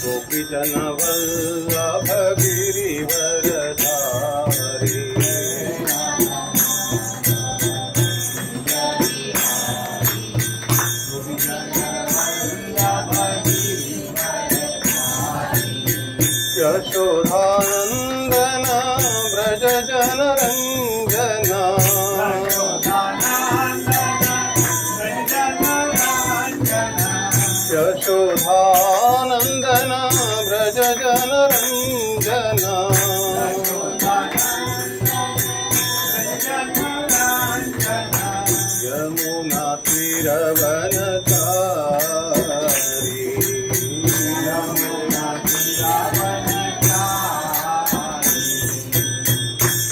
गोपीजन वल्लभ गिरिवरधारी। यशोधानंदन व्रज जनरंजन। यशोधानंदन व्रज जनरंजन। यमुना तीरवनचारी।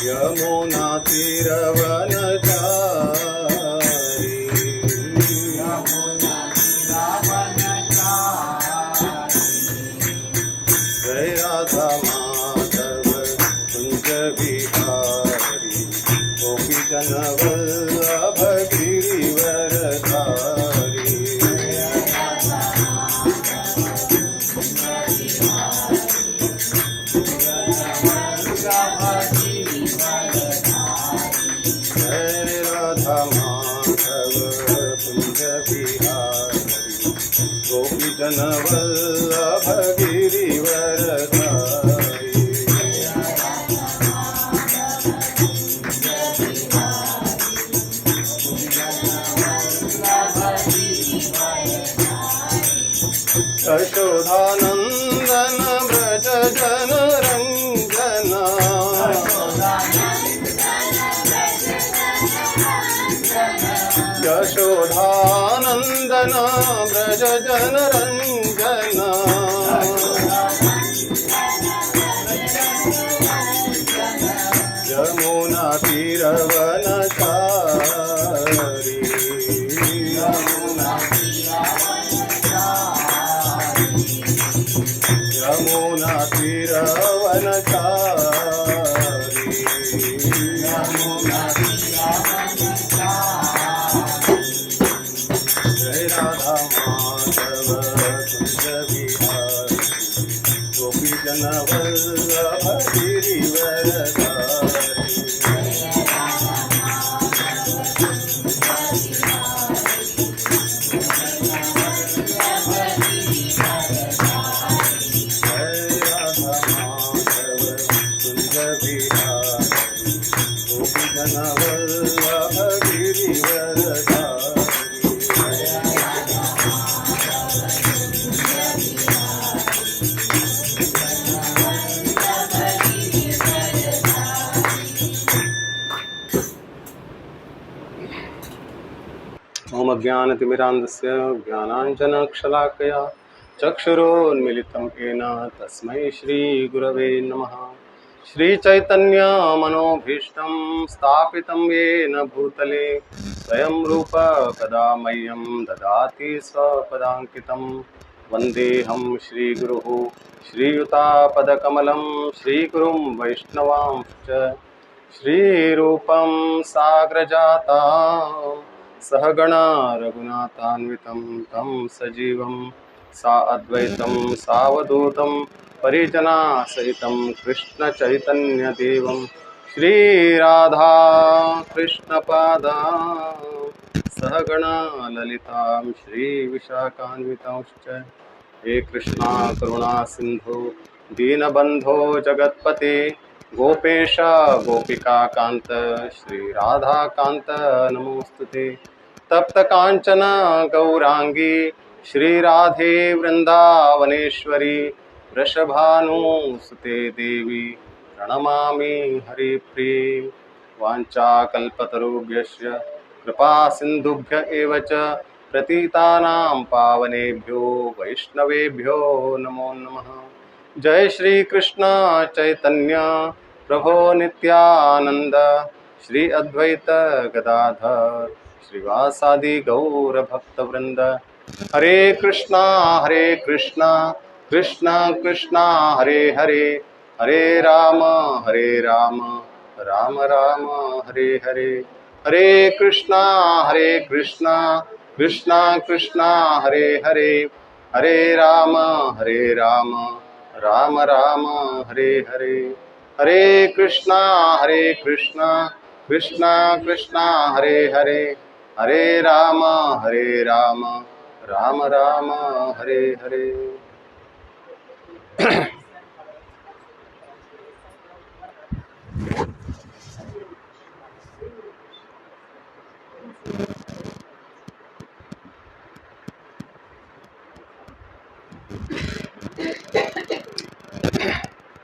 यमुना तीरवनचारी। जय राधा माधव कुंज बिहारी। गोपीजन वल्लभ गिरिवरधारी। जय राधा माधव कुंज बिहारी। गोपीजन वल्लभ गिरिवरधारी। यशोधानंदन व्रज जनरंजन। यशोधानंदन व्रज जनरंजन। यमुना तीरवनचारी। यमुना तीरवनचारी। जय राधा माधव कुंज बिहारी। गोपीजन वल्लभ गिरिवरधारी। गोपीजन वल्लभ गिरिवरधारी। ओम अज्ञानतिमिरान्धस्य ज्ञानाञ्जनशलाकया चक्षुरोन्मिलितं येन तस्मै श्रीगुरवे नमः। श्रीचैतन्यमनोभीष्टं स्थापितं येन भूतले स्वयं रूप कदा मह्यं ददाति स्वपदाङ्कितं। वन्देऽहं श्रीगुरुः श्रीयुतापदकमलं श्रीगुरुं वैष्णवांश्च। श्रीरूपं साग्रजाता सहगणा रघुनाथान्वितं तं सजीवं सा अद्वैतं सावधूतं परिजनासहितं कृष्णचैतन्यदेवं श्रीराधा कृष्णपादा सहगणा ललितां श्रीविशाखान्वितांश्च। हे कृष्णा करुणा सिन्धु दीनबन्धो जगत्पते गोपेश गोपिकाकान्त श्रीराधाकान्त नमोस्तुते। तप्त कांचन गौरांगी श्रीराधे वृंदावनेश्वरी वृषभानुसुते देवी प्रणमामि हरिप्रिये। वाञ्छाकल्पतरुभ्यश्च कृपा सिन्धुभ्य एव च प्रतीतानां पावनेभ्यो वैष्णवेभ्यो नमो नमः। जय श्री कृष्ण चैतन्य प्रभो नित्यानंद श्री अद्वैत गदाधर श्रीवासादि गौर भक्तवृंद। हरे कृष्णा कृष्णा कृष्णा हरे हरे, हरे राम राम राम हरे हरे। हरे कृष्णा कृष्णा कृष्णा हरे हरे, हरे राम राम राम हरे हरे, हरे कृष्णा कृष्णा कृष्णा हरे हरे, हरे राम राम राम हरे हरे।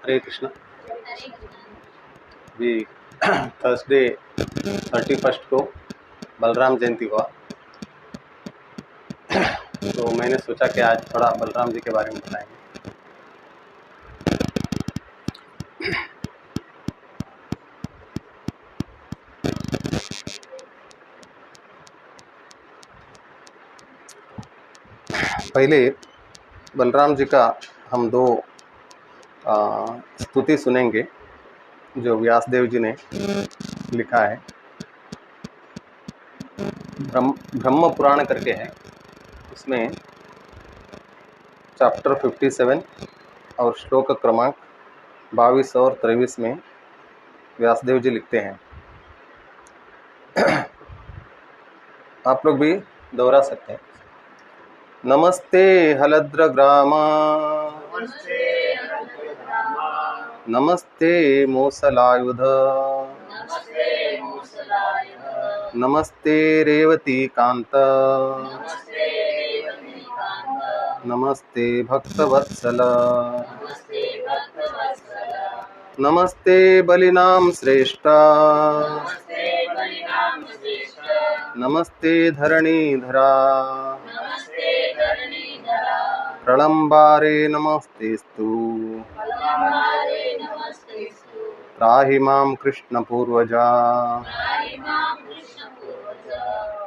हरे कृष्णा। भी थर्सडे 31 को बलराम जयंती हुआ, तो मैंने सोचा कि आज थोड़ा बलराम जी के बारे में बताएंगे। पहले बलराम जी का हम दो स्तुति सुनेंगे जो व्यासदेव जी ने लिखा है। ब्रह्म पुराण करके है, उसमें चैप्टर 57 और श्लोक क्रमांक 22 और 23 में व्यासदेव जी लिखते हैं। आप लोग भी दोहरा सकते हैं। नमस्ते हलद्र ग्रामा, नमस्ते मूसलायुध, नमस्ते रेवती कांत, नमस्ते भक्तवत्सल, नमस्ते बलिनाम श्रेष्ठ, नमस्ते धरणीधरा, प्रलंबारे नमस्तेस्तु, त्राहि मां कृष्ण पूर्वजा,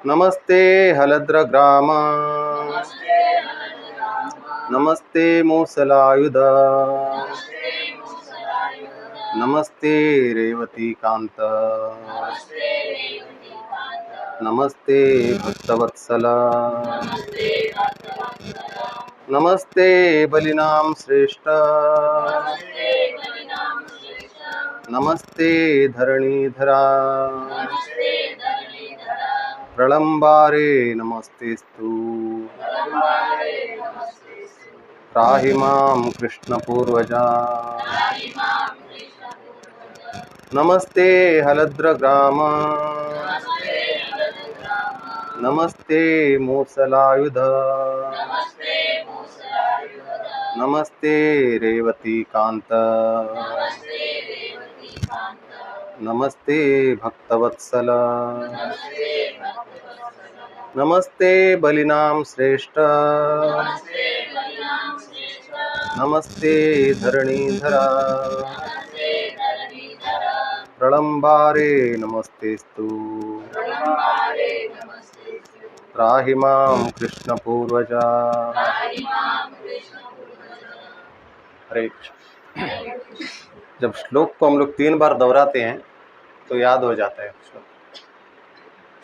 नमस्ते हलद्र ग्राम, नमस्ते मूसलायुध, नमस्ते रेवती कांत, नमस्ते भक्तवत्सल, नमस्ते बलिनाम श्रेष्ठ, नमस्ते धरणीधरा, प्रलंबारे नमस्तेस्तु, त्राहि मां कृष्ण पूर्वजा, नमस्ते हलद्र ग्राम, नमस्ते मूसलायुध, नमस्ते रेवती कांत, नमस्ते भक्तवत्सल, नमस्ते बलिनाम श्रेष्ठ, नमस्ते धरणीधरा, प्रलंबारे नमस्तेस्तु, त्राहि मां कृष्ण पूर्वजा। हरे कृष्ण। जब श्लोक को हम लोग 3 बार दोहराते हैं तो याद हो जाता है।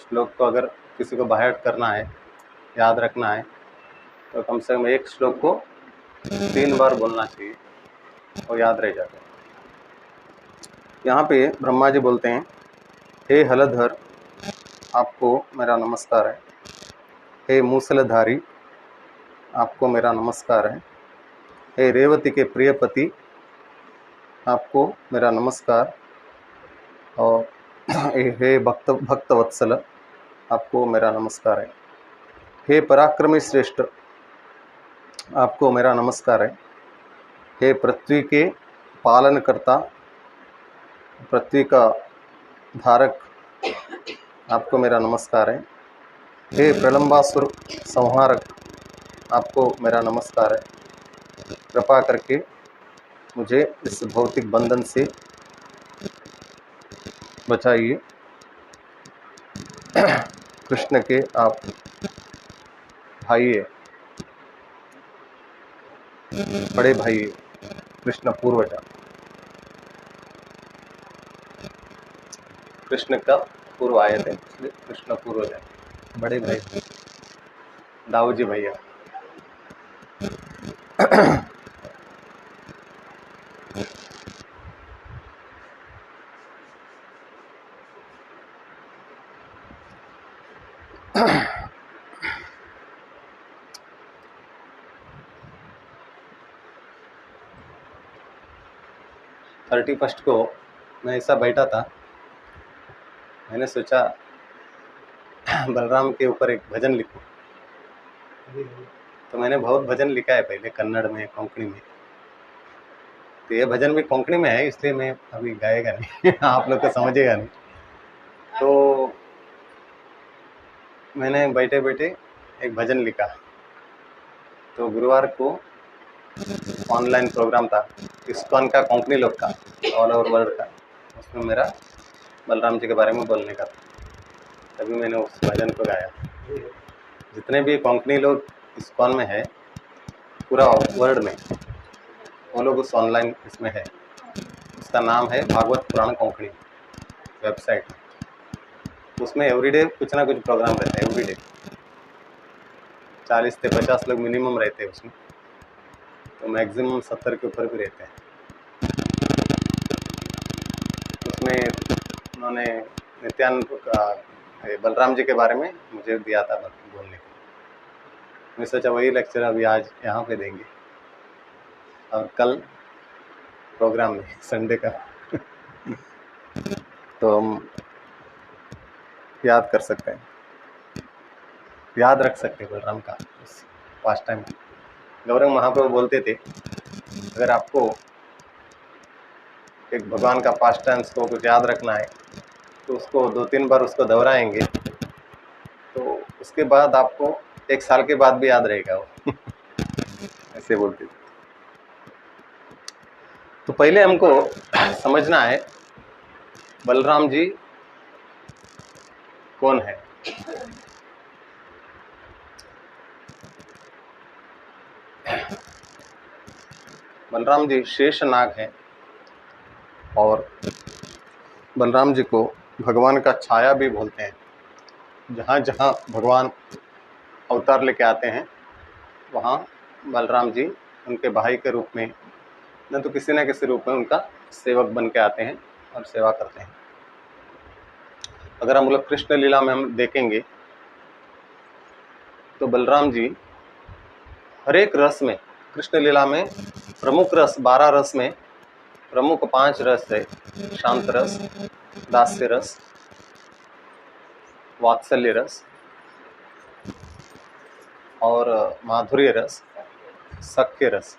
श्लोक को अगर किसी को बाहर करना है, याद रखना है, तो कम से कम एक श्लोक को 3 बार बोलना चाहिए, वो याद रह जाता है। यहाँ पे ब्रह्मा जी बोलते हैं, हे हलधर, आपको मेरा नमस्कार है। हे मूसलधारी, आपको मेरा नमस्कार है। हे रेवती के प्रिय पति, आपको मेरा नमस्कार। और हे भक्तवत्सल, आपको मेरा नमस्कार है। हे पराक्रमी श्रेष्ठ, आपको मेरा नमस्कार है। हे पृथ्वी के पालनकर्ता, पृथ्वी का धारक, आपको मेरा नमस्कार है। हे प्रलंबासुर संहारक, आपको मेरा नमस्कार है। कृपा करके मुझे इस भौतिक बंधन से बचाइए। कृष्ण के आप भाई है, बड़े भाई है, कृष्ण पूर्वजा, कृष्ण का पूर्व आए थे, इसलिए कृष्ण पूर्वजा, बड़े भाई दाऊजी भैया। 31 को मैं ऐसा बैठा था, मैंने सोचा बलराम के ऊपर एक भजन लिखूं। तो मैंने बहुत भजन लिखा है पहले, कन्नड़ में, कोंकणी में। तो ये भजन भी कोंकणी में है, इसलिए मैं अभी गाएगा नहीं आप लोग को समझेगा नहीं। तो मैंने बैठे बैठे एक भजन लिखा। तो गुरुवार को ऑनलाइन प्रोग्राम था इस्कॉन का, कोंकणी लोग का, ऑल ओवर वर्ल्ड का। उसमें मेरा बलराम जी के बारे में बोलने का था, तभी मैंने उस भजन को गाया। जितने भी कोंकणी लोग इस्कॉन में है पूरा वर्ल्ड में, वो लोग उस ऑनलाइन इसमें है। उसका नाम है भागवत पुराण कोंकणी वेबसाइट। उसमें एवरीडे कुछ ना कुछ प्रोग्राम रहता है, एवरीडे 40 से 50 लोग मिनिमम रहते हैं उसमें, तो मैक्सिमम 70 के ऊपर भी रहते हैं। उसमें उन्होंने नित्यानंद का बलराम जी के बारे में मुझे दिया था बोलने को। मैं सोचा वही लेक्चर अभी आज यहाँ पे देंगे, और कल प्रोग्राम में संडे का तो हम याद कर सकते हैं, याद रख सकते हैं बलराम का पास्ट टाइम। गौरंग महाप्रभु बोलते थे, अगर आपको एक भगवान का पास्ट टाइम्स को कुछ याद रखना है तो उसको 2-3 बार उसको दोहराएंगे, तो उसके बाद आपको 1 साल के बाद भी याद रहेगा वो ऐसे बोलते थे। तो पहले हमको समझना है बलराम जी कौन है। बलराम जी शेषनाग हैं, और बलराम जी को भगवान का छाया भी बोलते हैं। जहाँ जहाँ भगवान अवतार लेके आते हैं वहाँ बलराम जी उनके भाई के रूप में, न तो किसी न किसी रूप में उनका सेवक बन के आते हैं और सेवा करते हैं। अगर हम लोग कृष्ण लीला में हम देखेंगे तो बलराम जी हर एक रस में, कृष्ण लीला में प्रमुख रस 12 रस में प्रमुख 5 रस है। शांत रस, दास्य रस, वात्सल्य रस और माधुर्य रस, सख्य रस।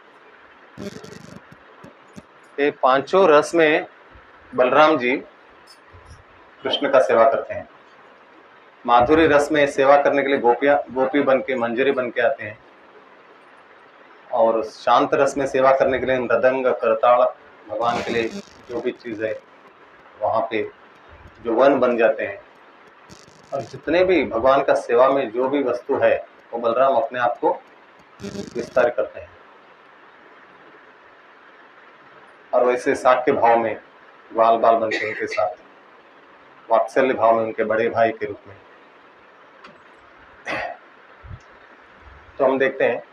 ये 5 रस में बलराम जी कृष्ण का सेवा करते हैं। माधुर्य रस में सेवा करने के लिए गोपी बन के, मंजरी बन के आते हैं, और शांत रस में सेवा करने के लिए मृदंग, करताल, भगवान के लिए जो भी चीज़ है वहाँ पे जो वन बन जाते हैं। और जितने भी भगवान का सेवा में जो भी वस्तु है वो बलराम अपने आप को विस्तार करते हैं। और वैसे साक्य भाव में ग्वाल बाल बन के उनके साथ, वात्सल्य भाव में उनके बड़े भाई के रूप में। तो हम देखते हैं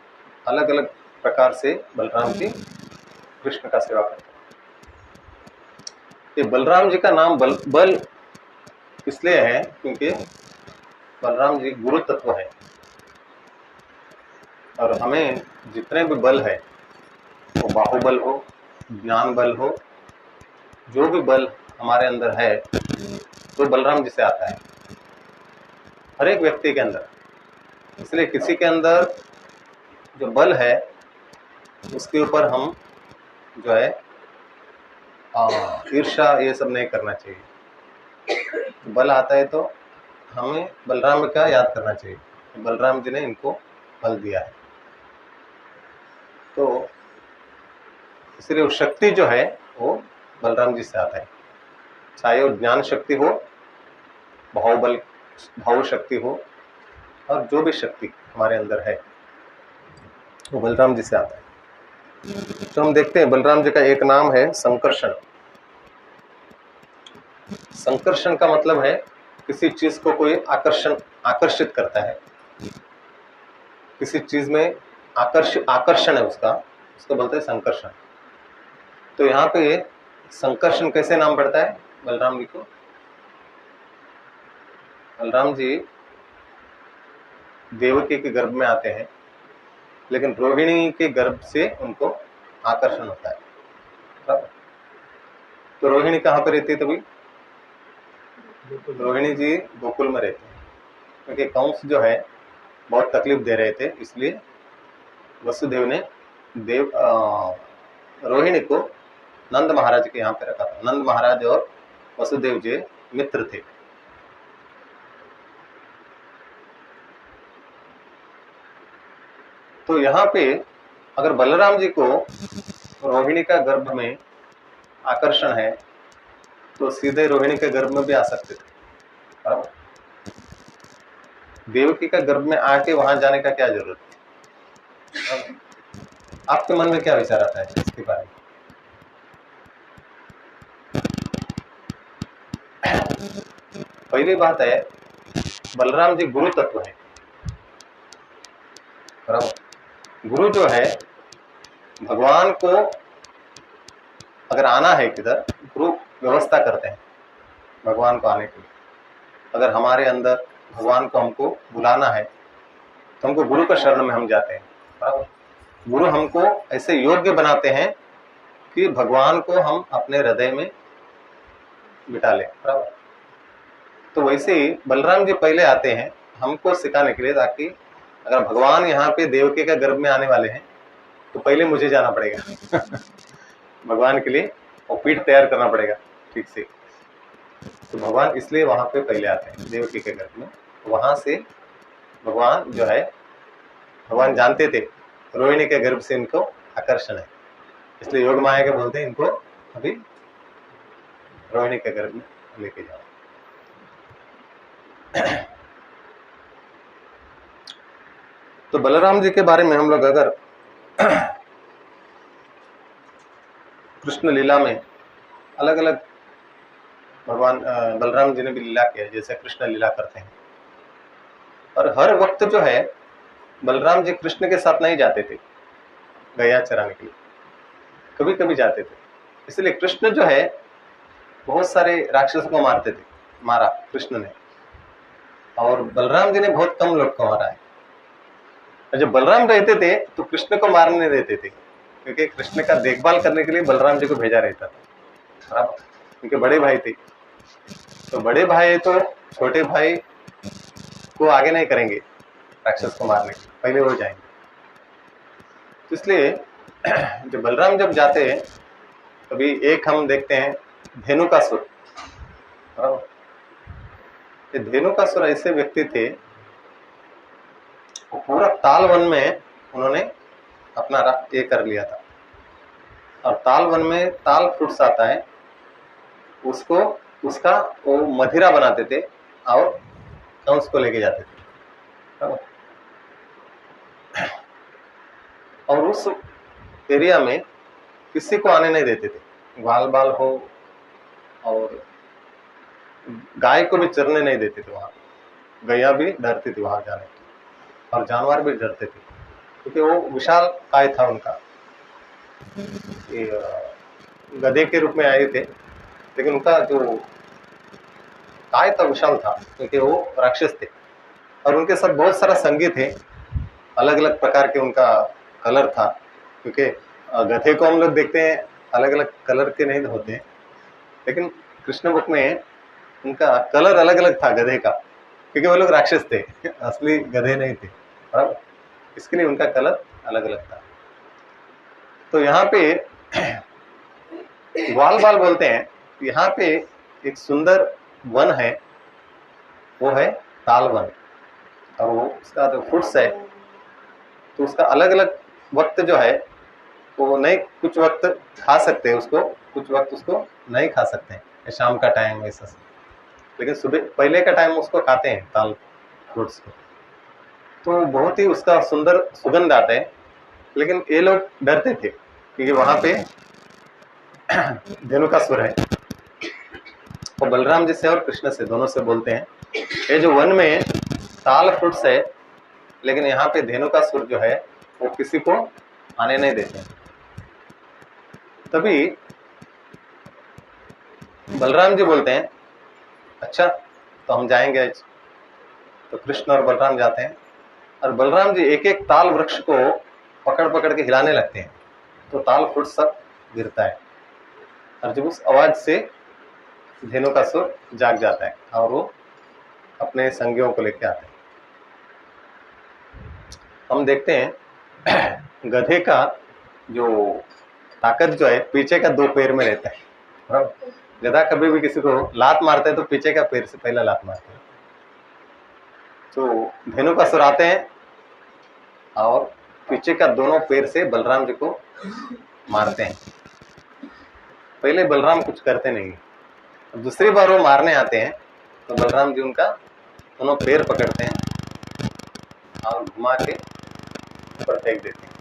अलग अलग प्रकार से बलराम जी कृष्ण का सेवा करते हैं। ये बलराम जी का नाम बल इसलिए है क्योंकि बलराम जी गुरु तत्व है, और हमें जितने भी बल है, वो बाहुबल हो, ज्ञान बल हो, जो भी बल हमारे अंदर है तो बलराम जी से आता है, हर एक व्यक्ति के अंदर। इसलिए किसी के अंदर जो बल है उसके ऊपर हम जो है ईर्ष्या ये सब नहीं करना चाहिए। बल आता है तो हमें बलराम का याद करना चाहिए, बलराम जी ने इनको बल दिया है। तो इसलिए वो शक्ति जो है वो बलराम जी से आता है, चाहे वो ज्ञान शक्ति हो, बाहुबल भाव शक्ति हो, और जो भी शक्ति हमारे अंदर है वो बलराम जी से आता है। तो हम देखते हैं बलराम जी का एक नाम है संकर्षण। संकर्षण का मतलब है किसी चीज को कोई आकर्षित करता है, किसी चीज में आकर्षण है उसका, उसको बोलते हैं संकर्षण। तो यहाँ पे संकर्षण कैसे नाम पड़ता है बलराम जी को? बलराम जी देवकी के गर्भ में आते हैं, लेकिन रोहिणी के गर्भ से उनको आकर्षण होता है। बराबर? तो रोहिणी कहाँ पर रहती है तभी? रोहिणी जी गोकुल में रहते हैं, क्योंकि कंस जो है बहुत तकलीफ दे रहे थे, इसलिए वसुदेव ने रोहिणी को नंद महाराज के यहाँ पे रखा था। नंद महाराज और वसुदेव जी मित्र थे। तो यहाँ पे अगर बलराम जी को रोहिणी का गर्भ में आकर्षण है तो सीधे रोहिणी के गर्भ में भी आ सकते थे। बराबर? देवकी का गर्भ में आके वहां जाने का क्या जरूरत है? आपके मन में क्या विचार आता है इसके बारे में? पहली बात है, बलराम जी गुरु तत्व है। बराबर? गुरु जो है, भगवान को अगर आना है किधर, गुरु व्यवस्था करते हैं भगवान को आने के लिए। अगर हमारे अंदर भगवान को हमको बुलाना है तो हमको गुरु का शरण में हम जाते हैं। बराबर? गुरु हमको ऐसे योग्य बनाते हैं कि भगवान को हम अपने हृदय में बिठा लें। बराबर? तो वैसे ही बलराम जी पहले आते हैं हमको सिखाने के लिए, ताकि अगर भगवान यहाँ पे देवकी के गर्भ में आने वाले हैं तो पहले मुझे जाना पड़ेगा भगवान के लिए, और पीठ तैयार करना पड़ेगा ठीक से। तो भगवान इसलिए वहां पे पहले आते हैं देवकी के गर्भ में। वहां से भगवान जो है, भगवान जानते थे रोहिणी के गर्भ से इनको आकर्षण है, इसलिए योग माया के बोलते हैं इनको अभी रोहिणी के गर्भ में लेके जाओ। तो बलराम जी के बारे में हम लोग अगर कृष्ण लीला में अलग अलग भगवान बलराम जी ने भी लीला किया, जैसे कृष्ण लीला करते हैं, और हर वक्त जो है बलराम जी कृष्ण के साथ नहीं जाते थे गैया चराने के लिए, कभी कभी जाते थे। इसलिए कृष्ण जो है बहुत सारे राक्षसों को मारा कृष्ण ने, और बलराम जी ने बहुत कम लोग को मारा है। जब बलराम रहते थे तो कृष्ण को मारने नहीं देते थे, क्योंकि कृष्ण का देखभाल करने के लिए बलराम जी को भेजा रहता था। बराबर? उनके बड़े भाई थे, तो बड़े भाई तो छोटे भाई को आगे नहीं करेंगे राक्षस को मारने के लिए, पहले वो जाएंगे। तो इसलिए जब बलराम जब जाते हैं, कभी एक हम देखते हैं धेनुकासुर। ये धेनुकासुर ऐसे व्यक्ति थे, पूरा ताल वन में उन्होंने अपना ये कर लिया था, और ताल वन में ताल फ्रूट्स आता है, उसका वो मदिरा बनाते थे और कंस को लेके जाते थे। और उस एरिया में किसी को आने नहीं देते थे, ग्वाल बाल हो और गाय को भी चरने नहीं देते थे। वहां गैया भी डरती थी वहां जाने, और जानवर भी डरते थे, क्योंकि वो विशाल काय था उनका। गधे के रूप में आए थे, लेकिन उनका जो काय था विशाल था, क्योंकि वो राक्षस थे। और उनके साथ बहुत सारा संगी थे, अलग अलग प्रकार के उनका कलर था, क्योंकि गधे को हम लोग देखते हैं अलग अलग कलर के नहीं होते हैं, लेकिन कृष्ण बुक में उनका कलर अलग अलग था गधे का, क्योंकि वो लोग राक्षस थे, असली गधे नहीं थे। बराबर? इसके लिए उनका कलर अलग अलग था। तो यहाँ पे ग्वाल बाल बोलते हैं, यहाँ पे एक सुंदर वन है, वो है ताल वन, और वो उसका जो फ्रूट्स है तो उसका अलग अलग वक्त जो है वो नहीं, कुछ वक्त खा सकते हैं उसको, कुछ वक्त उसको नहीं खा सकते हैं, शाम का टाइम ऐसा, लेकिन सुबह पहले का टाइम उसको खाते हैं ताल फ्रूट्स को। तो बहुत ही उसका सुंदर सुगंध आता है, लेकिन ये लोग डरते थे क्योंकि वहां पे धेनुकासुर है। वो बलराम जी से और कृष्ण से दोनों से बोलते हैं, ये जो वन में ताल फ्रूट्स है, लेकिन यहाँ पे धेनुकासुर जो है वो किसी को आने नहीं देते। तभी बलराम जी बोलते हैं अच्छा तो हम जाएंगे आज। तो कृष्ण और बलराम जाते हैं और बलराम जी एक एक ताल वृक्ष को पकड़ पकड़ के हिलाने लगते हैं, तो ताल फुट सब गिरता है और जब उस आवाज से धेनुकासुर जाग जाता है और वो अपने संगियों को लेके आते हैं। हम देखते हैं गधे का जो ताकत जो है पीछे का 2 पैर में रहता है। गधा कभी भी किसी को लात मारते हैं तो पीछे का पैर से पहला लात मारते हैं। तो धेनुकासुर आते हैं और पीछे का दोनों पैर से बलराम जी को मारते हैं। पहले बलराम कुछ करते नहीं, दूसरी बार वो मारने आते हैं तो बलराम जी उनका दोनों पैर पकड़ते हैं और घुमा के ऊपर फेंक देते हैं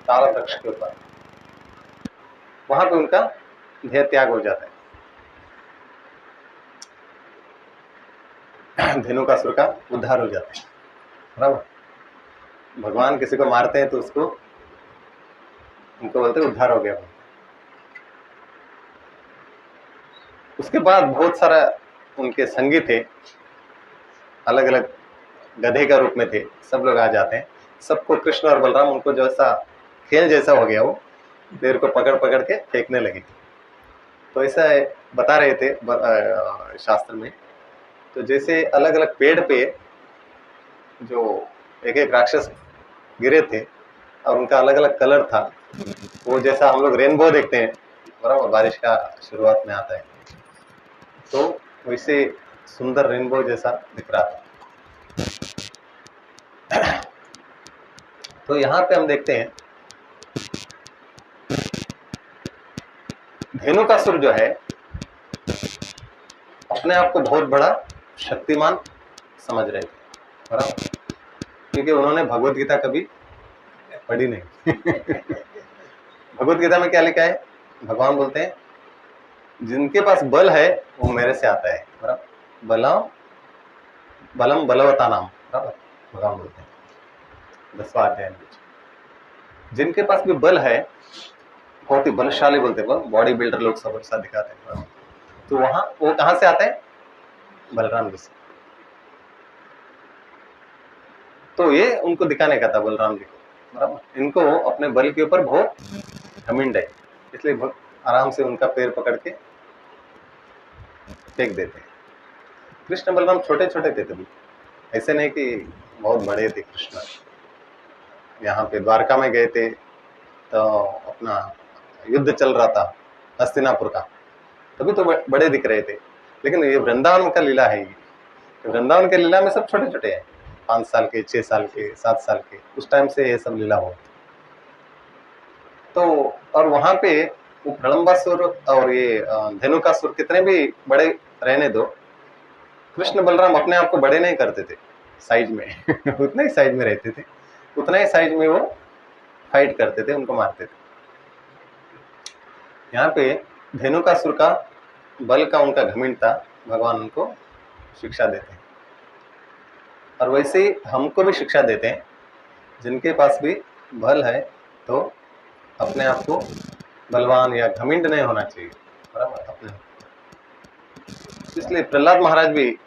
ताल वृक्ष के ऊपर। वहां पे उनका देह त्याग हो जाता है, धेनुकासुर का उद्धार हो जाता है। बराबर, भगवान किसी को मारते हैं तो उसको उनको बोलते हैं उद्धार हो गया। उसके बाद बहुत सारा उनके संगी थे, अलग अलग गधे का रूप में थे, सब लोग आ जाते हैं। सबको कृष्ण और बलराम उनको जैसा खेल जैसा हो गया, वो पैर को पकड़ पकड़ के फेंकने लगे। तो ऐसा बता रहे थे शास्त्र में। तो जैसे अलग अलग पेड़ पे जो एक एक राक्षस गिरे थे और उनका अलग अलग कलर था, वो जैसा हम लोग रेनबो देखते हैं बराबर, बारिश का शुरुआत में आता है, तो वैसे सुंदर रेनबो जैसा दिख रहा था। तो यहाँ पे हम देखते हैं धेनुकासुर जो है अपने आप को बहुत बड़ा शक्तिमान समझ रहे थे, बराबर, क्योंकि उन्होंने भगवत गीता कभी पढ़ी नहीं। भगवत गीता में क्या लिखा है? भगवान बोलते हैं जिनके पास बल है वो मेरे से आता है, बराबर, बलम बलवता नाम, बराबर, भगवान बोलते हैं 10वां अध्याय में। जिनके पास भी बल है, बहुत ही बलशाली बोलते हैं, बॉडी बिल्डर लोग सब ऐसा दिखाते हैं, तो वहां वो कहां से आते हैं? बलराम जी से। तो ये उनको दिखाने का था बलराम जी को, बराबर। इनको अपने बल के ऊपर बहुत घमंड है, इसलिए आराम से उनका पैर पकड़ के फेंक देते हैं। कृष्ण बलराम छोटे छोटे थे तभी, ऐसे नहीं कि बहुत बड़े थे। कृष्ण यहाँ पे द्वारका में गए थे तो अपना युद्ध चल रहा था हस्तिनापुर का, तभी तो बड़े दिख रहे थे। लेकिन ये वृंदावन का लीला है, ये वृंदावन के लीला में सब छोटे छोटे हैं, 5 साल के, 6 साल के, 7 साल के, उस टाइम से ये सब लीला हो। तो और वहां पे वो प्रलंबासुर और ये धेनुकासुर कितने भी बड़े रहने दो, कृष्ण बलराम अपने आप को बड़े नहीं करते थे साइज में। उतना ही साइज में रहते थे, उतना ही साइज में वो फाइट करते थे, उनको मारते थे। यहाँ पे धेनुकासुर का बल का उनका घमंड था, भगवान उनको शिक्षा देते हैं। और वैसे ही हमको भी शिक्षा देते हैं, जिनके पास भी बल है तो अपने आप को बलवान या घमंड नहीं होना चाहिए, बराबर, अपने। इसलिए प्रहलाद महाराज भी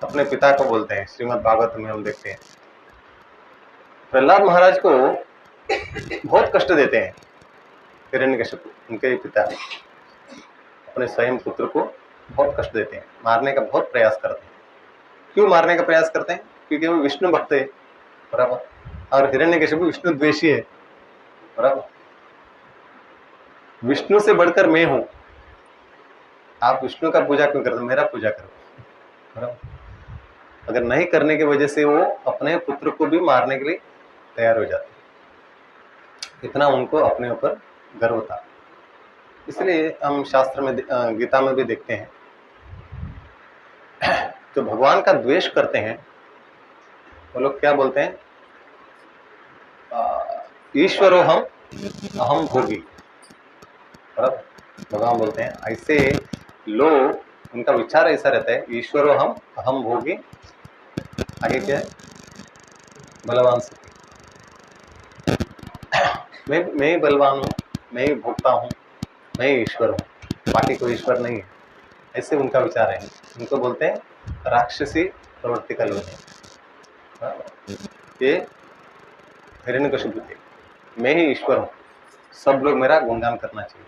अपने पिता को बोलते हैं, श्रीमद् भागवत में हम देखते हैं प्रहलाद महाराज को बहुत कष्ट देते हैं हिरण्यकशिपु, उनके पिता अपने स्वयं पुत्र को बहुत कष्ट देते हैं, मारने का बहुत प्रयास करते हैं। क्यों मारने का प्रयास करते हैं? क्योंकि वो विष्णु भक्त है, बराबर, और हिरण्यकशिपु विष्णु द्वेषी है, बराबर। विष्णु से बढ़कर मैं हूं, आप विष्णु का पूजा क्यों करते? मेरा पूजा करो, बराबर। अगर नहीं करने की वजह से वो अपने पुत्र को भी मारने के लिए तैयार हो जाते, इतना उनको अपने ऊपर गर्व था। इसलिए हम शास्त्र में, गीता में भी देखते हैं, जो भगवान का द्वेष करते हैं वो लोग क्या बोलते हैं? ईश्वरो हम अहम भोगी, बराबर। भगवान बोलते हैं ऐसे लोग, उनका विचार ऐसा रहता है, ईश्वरो हम अहम भोगी, आगे क्या है? बलवान सुखी। मैं ही बलवान हूँ, मैं ही भोगता हूँ, मैं ही ईश्वर हूँ, बाकी कोई ईश्वर नहीं है, ऐसे उनका विचार है। उनको बोलते हैं राक्षसी प्रवृत्ति का लोग है। ये हिरण्यकशिपु थे, मैं ही ईश्वर हूँ, सब लोग मेरा गुणगान करना चाहिए।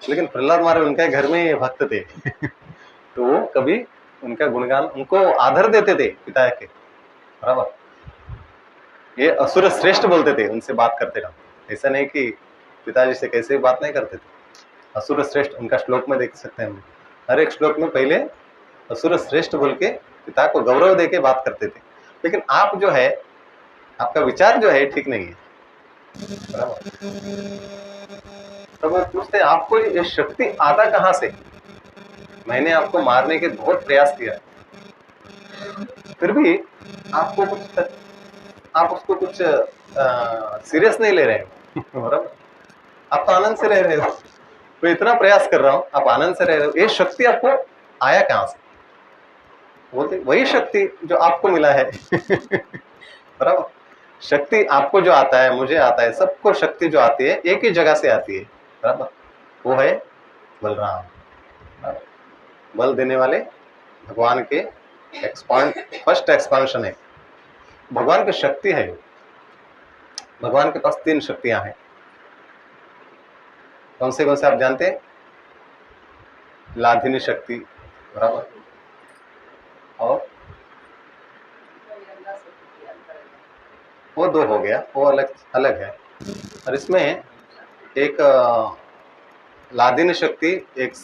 लेकिन प्रहलाद महाराज उनके घर में ये भक्त थे तो वो कभी उनका गुणगान, उनको आदर देते थे पिता के, बराबर। ये असुर श्रेष्ठ बोलते थे, उनसे बात करते रहो। ऐसा नहीं कि पिताजी से कैसे बात नहीं करते थे। असुर श्रेष्ठ उनका श्लोक में देख सकते हैं हम, हर एक श्लोक में पहले असुर श्रेष्ठ बोल के पिता को गौरव देके बात करते थे। लेकिन आप जो है, आपका विचार जो है ठीक नहीं है, बराबर। तो वो पूछते आपको ये शक्ति आता कहां से? मैंने आपको मारने के बहुत प्रयास किया, फिर भी आपको कुछ, आप उसको कुछ सीरियस नहीं ले रहे हो, बराबर। आप तो आनंद से रह रहे हो, मैं इतना प्रयास कर रहा हूं, आप आनंद से रह रहे हो, ये शक्ति आपको आया कहां से? बोलते वही शक्ति जो आपको मिला है बराबर। शक्ति आपको जो आता है, मुझे आता है, सबको शक्ति जो आती है एक ही जगह से आती है, बराबर। वो है बलराम। बल देने वाले भगवान के फर्स्ट एक्सपांशन है, भगवान की शक्ति है। भगवान के पास 3 शक्तियां हैं। कौन से आप जानते हैं? लाधिनी शक्ति, बराबर, और वो 2 हो गया, वो अलग अलग है। और इसमें एक लाधिनी शक्ति, एक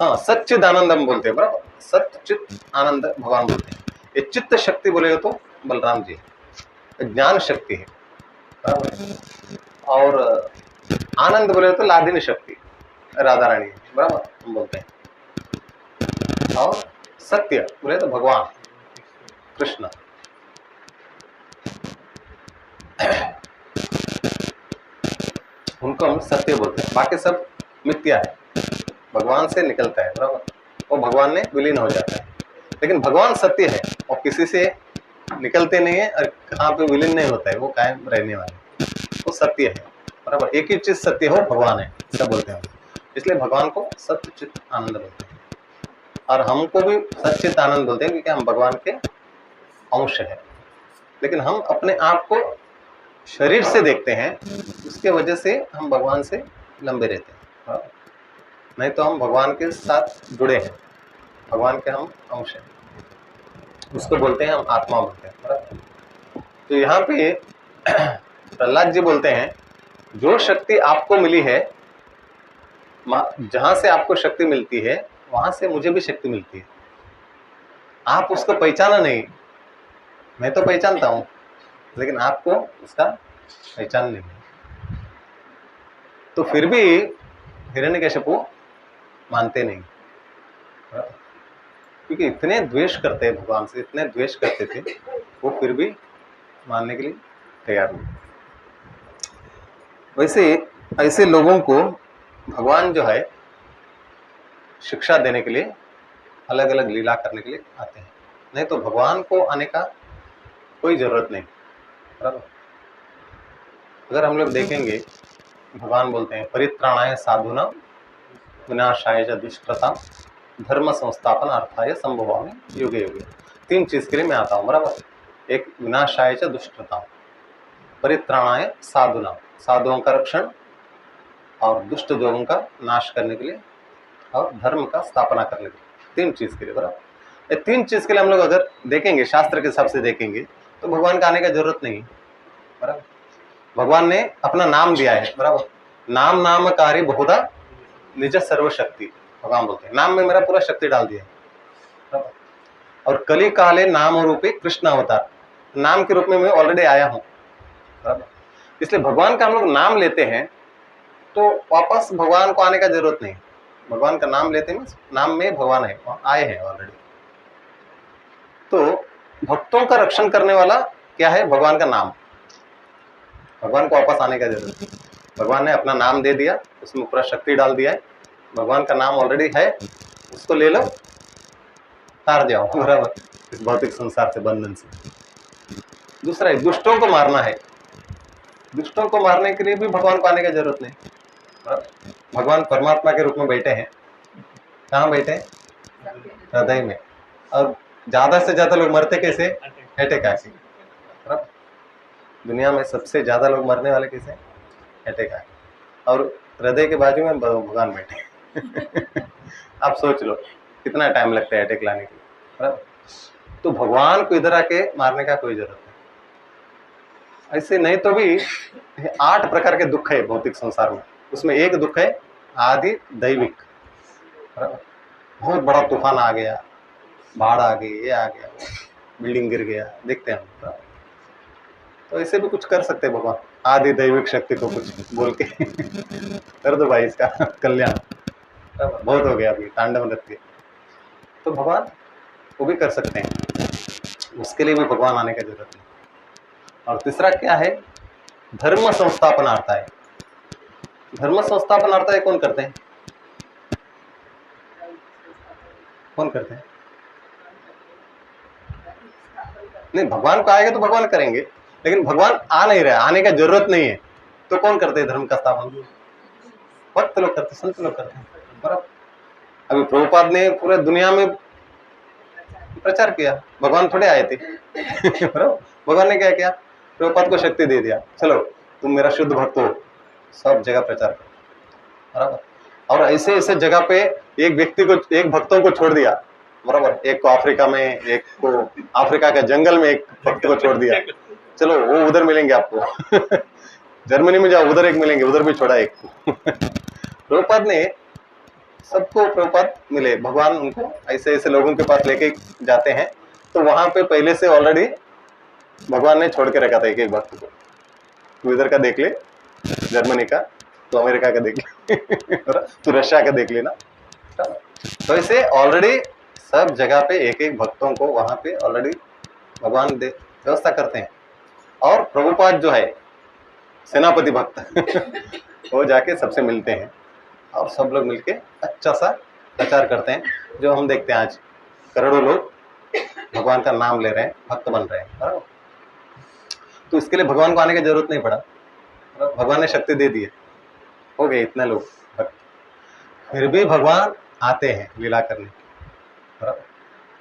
सच्चिद आनंदम बोलते हैं, बराबर। सच्चित आनंद भगवान बोलते हैं। ये चित्त शक्ति बोले तो बलराम जी है, ज्ञान शक्ति है, बराबर। और आनंद बोले तो लाधिनी शक्ति राधा रानी है, बराबर, हम बोलते हैं। और सत्य बोले तो भगवान कृष्ण। उनको हम सत्य बोलते हैं, बाकी सब मिथ्या है, भगवान से निकलता है, बराबर। वो भगवान में विलीन हो जाता है। लेकिन भगवान सत्य है और किसी से निकलते नहीं है, और कहाँ पे विलीन नहीं होता है, वो कायम रहने वाले, वो सत्य है, बराबर। एक ही चीज सत्य हो, भगवान है, सब बोलते हैं। इसलिए भगवान को सत्य चित्त आनंद बोलते हैं, और हमको भी सच्चित आनंद बोलते हैं, क्योंकि हम भगवान के अंश है। लेकिन हम अपने आप को शरीर से देखते हैं, उसके वजह से हम भगवान से लंबे रहते हैं, नहीं तो हम भगवान के साथ जुड़े हैं, भगवान के हम अंश हैं, उसको बोलते हैं हम आत्मा बोलते हैं, बराबर। तो यहाँ पे प्रहलाद जी बोलते हैं जो शक्ति आपको मिली है, जहां से आपको शक्ति मिलती है वहां से मुझे भी शक्ति मिलती है। आप उसको पहचाना नहीं, मैं तो पहचानता हूं, लेकिन आपको उसका पहचान नहीं है। तो फिर भी हिरण्यकशिपु मानते नहीं, क्योंकि इतने द्वेष करते हैं भगवान से, इतने द्वेष करते थे, वो फिर भी मानने के लिए तैयार नहीं। वैसे ऐसे लोगों को भगवान जो है शिक्षा देने के लिए, अलग अलग लीला करने के लिए आते हैं, नहीं तो भगवान को आने का कोई जरूरत नहीं, बराबर। अगर हम लोग देखेंगे, भगवान बोलते हैं परित्राणाय साधूनां विनाशाय च दुष्कृतां धर्म संस्थापन अर्थाय संभवामि युगे युगे। 3 चीज के लिए मैं आता हूँ, बराबर। एक विनाशाय च दुष्कृतां, परित्राणाय साधूनां, साधुओं का रक्षण और दुष्ट लोगों का नाश करने के लिए, और धर्म का स्थापना करने के लिए, 3 चीज के लिए, बराबर। ये 3 चीज के लिए हम लोग अगर देखेंगे, शास्त्र के हिसाब से देखेंगे, तो भगवान का आने का जरूरत नहीं, बराबर। भगवान ने अपना नाम दिया है, बराबर। नाम नामकारी बहुधा निज सर्वशक्ति, भगवान बोलते हैं नाम में मेरा पूरा शक्ति डाल दिया है, बराबर। और कली काले नाम रूपी कृष्ण अवतार, नाम के रूप में मैं ऑलरेडी आया हूं, बराबर। इसलिए भगवान का हम लोग नाम लेते हैं तो वापस भगवान को आने का जरूरत नहीं। भगवान का नाम लेते हैं, नाम में भगवान है, आए हैं ऑलरेडी। तो भक्तों का रक्षण करने वाला क्या है? भगवान का नाम। भगवान को वापस आने का जरूरत नहीं, भगवान ने अपना नाम दे दिया, उसमें पूरा शक्ति डाल दिया है, भगवान का नाम ऑलरेडी है, उसको ले लो, तार जाओ, बराबर, इस भौतिक संसार से, बंधन से। दूसरा है दुष्टों को मारना है। दुष्टों को मारने के लिए भी भगवान को आने की जरूरत नहीं। भगवान परमात्मा के रूप में बैठे हैं। कहाँ बैठे हैं? हृदय में। और ज्यादा से ज्यादा लोग मरते कैसे? अटैक आके। दुनिया में सबसे ज्यादा लोग मरने वाले कैसे? अटैक आके। और हृदय के बाजू में भगवान बैठे। आप सोच लो कितना टाइम लगता है अटैक लाने के लिए। तो भगवान को इधर आके मारने का कोई जरूरत नहीं। ऐसे नहीं तो भी 8 प्रकार के दुख है भौतिक संसार में। उसमें एक दुख है आदि दैविक। बहुत बड़ा तूफान आ गया, बाढ़ आ गई, ये आ गया, बिल्डिंग गिर गया, देखते हैं हम। तो ऐसे भी कुछ कर सकते हैं भगवान, आदि दैविक शक्ति को कुछ बोल के कर दो भाई इसका कल्याण। बहुत हो गया, अभी तांडव नृत्य। तो भगवान वो भी कर सकते हैं, उसके लिए भी भगवान आने की जरूरत नहीं। और तीसरा क्या है? धर्म संस्थापनार्थ है। धर्म संस्थापनार्थ है कौन करते हैं? कौन करते हैं? नहीं, भगवान को आएगा तो भगवान करेंगे, लेकिन भगवान आ नहीं रहा, आने का जरूरत नहीं है, तो कौन करते हैं धर्म का स्थापन? भक्त लोग करते, संत लोग करते हैं। बराबर। अभी प्रभुपाद ने पूरे दुनिया में प्रचार किया, भगवान थोड़े आए थे। बराबर। भगवान ने क्या किया? प्रभुपाद को शक्ति दे दिया, चलो तुम मेरा शुद्ध भक्त हो, सब जगह प्रचार करो। बराबर। और ऐसे ऐसे जगह पे एक व्यक्ति को, एक भक्तों को छोड़ दिया। बराबर। एक को अफ्रीका में, एक को अफ्रीका के जंगल में एक भक्त को छोड़ दिया, चलो वो उधर मिलेंगे आपको। जर्मनी में जाओ, उधर एक मिलेंगे, उधर भी छोड़ा एक को। प्रभुपाद ने सबको, प्रभुपाद मिले, भगवान उनको ऐसे ऐसे लोगों के पास लेके जाते हैं, तो वहां पे पहले से ऑलरेडी भगवान ने छोड़ के रखा था एक एक भक्त को। तू इधर का देख ले जर्मनी का, तो अमेरिका का देख ले, तू रशिया का देख लेना। तो ऐसे ऑलरेडी सब जगह पे एक एक भक्तों को वहां पे ऑलरेडी भगवान व्यवस्था करते हैं। और प्रभुपाद जो है सेनापति भक्त, वो जाके सबसे मिलते हैं और सब लोग मिलके अच्छा सा प्रचार करते हैं। जो हम देखते हैं आज करोड़ों लोग भगवान का नाम ले रहे हैं, भक्त बन रहे हैं। तो इसके लिए भगवान को आने की जरूरत नहीं पड़ा, भगवान ने शक्ति दे दी है, हो गए इतने लोग भक्त। फिर भी भगवान आते हैं लीला करने। बराबर।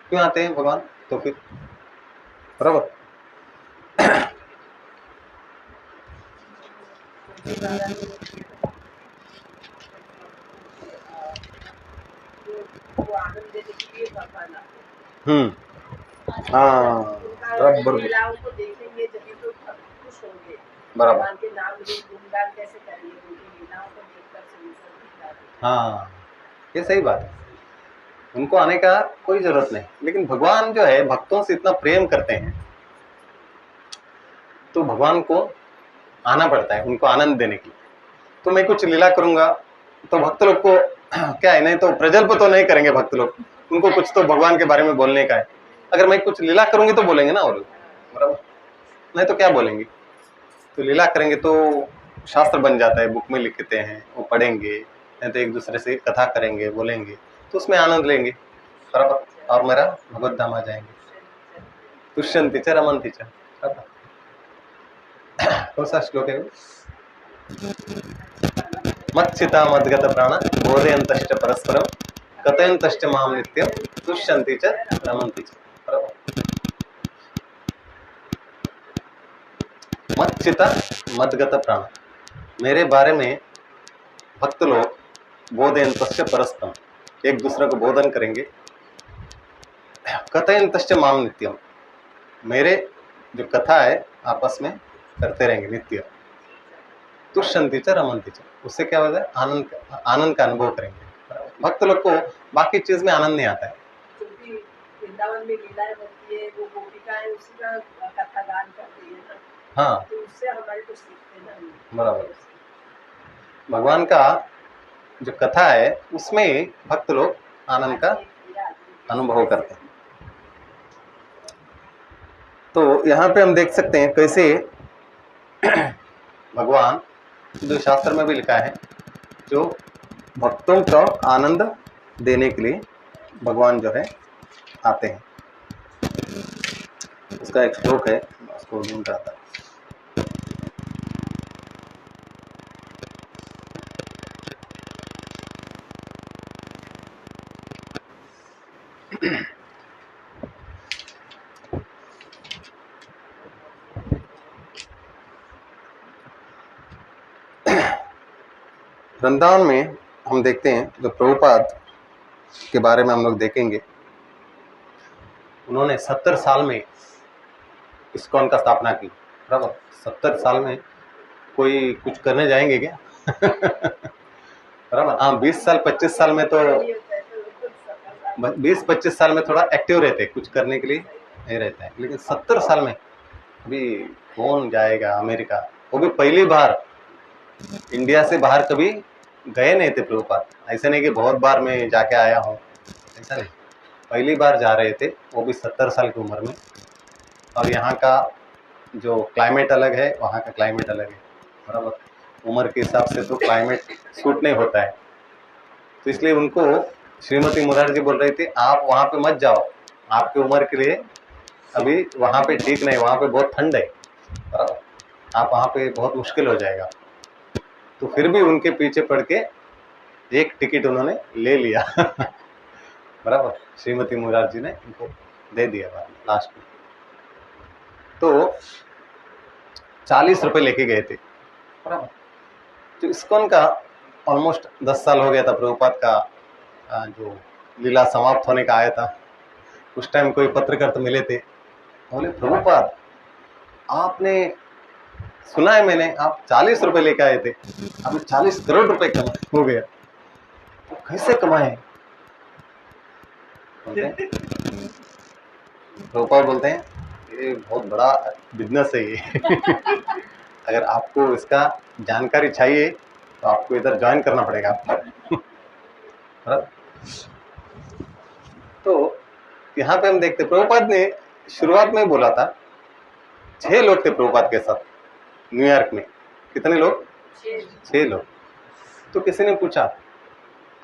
क्यों आते हैं भगवान? तो फिर बराबर हाँ बराबर बराबर। हाँ, ये सही बात है, उनको आने का कोई जरूरत नहीं। लेकिन भगवान जो है भक्तों से इतना प्रेम करते हैं, तो भगवान को आना पड़ता है उनको आनंद देने के लिए। तो मैं कुछ लीला करूंगा तो भक्त लोग को क्या है, नहीं तो प्रजल्प तो नहीं करेंगे भक्त लोग, उनको कुछ तो भगवान के बारे में बोलने का है। अगर मैं कुछ लीला करूंगी तो बोलेंगे ना वो लोग, बराबर, नहीं तो क्या बोलेंगे। तो लीला करेंगे तो शास्त्र बन जाता है, बुक में लिखते हैं, वो पढ़ेंगे, नहीं तो एक दूसरे से कथा करेंगे, बोलेंगे, तो उसमें आनंद लेंगे। बराबर। और मेरा भगवत धाम आ जाएंगे। तुष्यंति च रमन्ति च। कौन सा श्लोक है? मच्चिता मद्गत प्राण बोधयन्तश्च परस्परं कथयन्तश्च मां नित्यं तुष्यन्ति च रमन्ति च। मच्चिता मद्गत प्राण, मेरे बारे में भक्त लोग बोधयन्तश्च परस्परं, एक दूसरे को बोधन करेंगे, कथयन्तश्च मां नित्यं, मेरे जो कथा है आपस में करते रहेंगे नित्य। तुष्यन्ति च रमन्ति च, उससे क्या होता है? आनंद का अनुभव करेंगे। भक्त लोग को बाकी चीज में आनंद नहीं आता है। वृंदावन में लीलाएं होती है, वो गोपिकाएं उसी का कथा गान करती है, हाँ, तो उससे हमारे को सीखते हैं। बराबर। भगवान का जो कथा है उसमें भक्त लोग आनंद का अनुभव करते हैं। तो यहाँ पे हम देख सकते हैं कैसे भगवान, जो शास्त्र में भी लिखा है, जो भक्तों को आनंद देने के लिए भगवान जो है आते हैं। उसका एक श्लोक है, इसको ढूंढ रहा था। वृंदावन में हम देखते हैं जो प्रभुपाद के बारे में हम लोग देखेंगे, उन्होंने 70 साल में इस्कॉन का स्थापना की। बराबर 70 साल में कोई कुछ करने जाएंगे क्या? बराबर हाँ, 20 साल 25 साल में तो 20-25 साल में थोड़ा एक्टिव रहते, कुछ करने के लिए नहीं रहता है, लेकिन 70 साल में अभी कौन जाएगा अमेरिका? वो भी पहली बार, इंडिया से बाहर कभी गए नहीं थे प्रभुपाद। ऐसे नहीं कि बहुत बार मैं जाके आया हूँ, ऐसा नहीं, पहली बार जा रहे थे, वो भी 70 साल की उम्र में। और यहाँ का जो क्लाइमेट अलग है, वहाँ का क्लाइमेट अलग है। बराबर उम्र के हिसाब से तो क्लाइमेट सूट नहीं होता है, तो इसलिए उनको श्रीमती मुरारजी बोल रही थी आप वहाँ पे मत जाओ, आपकी उम्र के लिए अभी वहाँ पे ठीक नहीं, वहाँ पे बहुत ठंड है, बराबर आप वहाँ पे बहुत मुश्किल हो जाएगा। तो फिर भी उनके पीछे पड़ के एक टिकट उन्होंने ले लिया। बराबर श्रीमती मुरारजी ने उनको दे दिया लास्ट में। तो 40 रुपये लेके गए थे। बराबर तो इस्कॉन का ऑलमोस्ट 10 साल हो गया था प्रभुपाद का जो लीला समाप्त होने का आया था। उस टाइम कोई पत्रकार तो मिले थे, बोले प्रभुपाद आपने सुना है मैंने आप 40 रुपये लेके आए थे, अभी 40 करोड़ रुपए कमाए हो गया, तो कैसे कमाए? प्रभुपाद बोलते हैं ये बहुत बड़ा बिजनेस है ये। अगर आपको इसका जानकारी चाहिए तो आपको इधर ज्वाइन करना पड़ेगा आपको। तो यहाँ पे हम देखते प्रभुपाद ने शुरुआत में बोला था 6 लोग थे प्रभुपाद के साथ न्यूयॉर्क में। कितने लोग? 6 लोग। तो किसी ने पूछा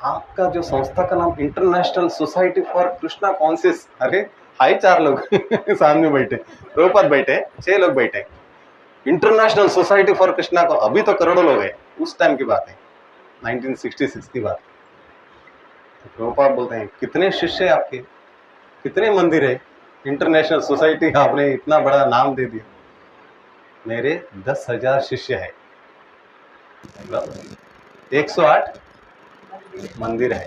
आपका जो संस्था का नाम international society for Krishna conscious, अरे हाई 4 लोग सामने बैठे, प्रभुपाद बैठे, 6 लोग बैठे, इंटरनेशनल सोसाइटी फॉर कृष्णा को, अभी तो करोड़ों लोग हैं, उस टाइम की बात है, 1966 की बात। तो प्रभुपाद बोलते हैं कितने शिष्य आपके, कितने मंदिर है, इंटरनेशनल सोसाइटी आपने इतना बड़ा नाम दे दिया। मेरे 10,000 शिष्य है, 108 मंदिर है।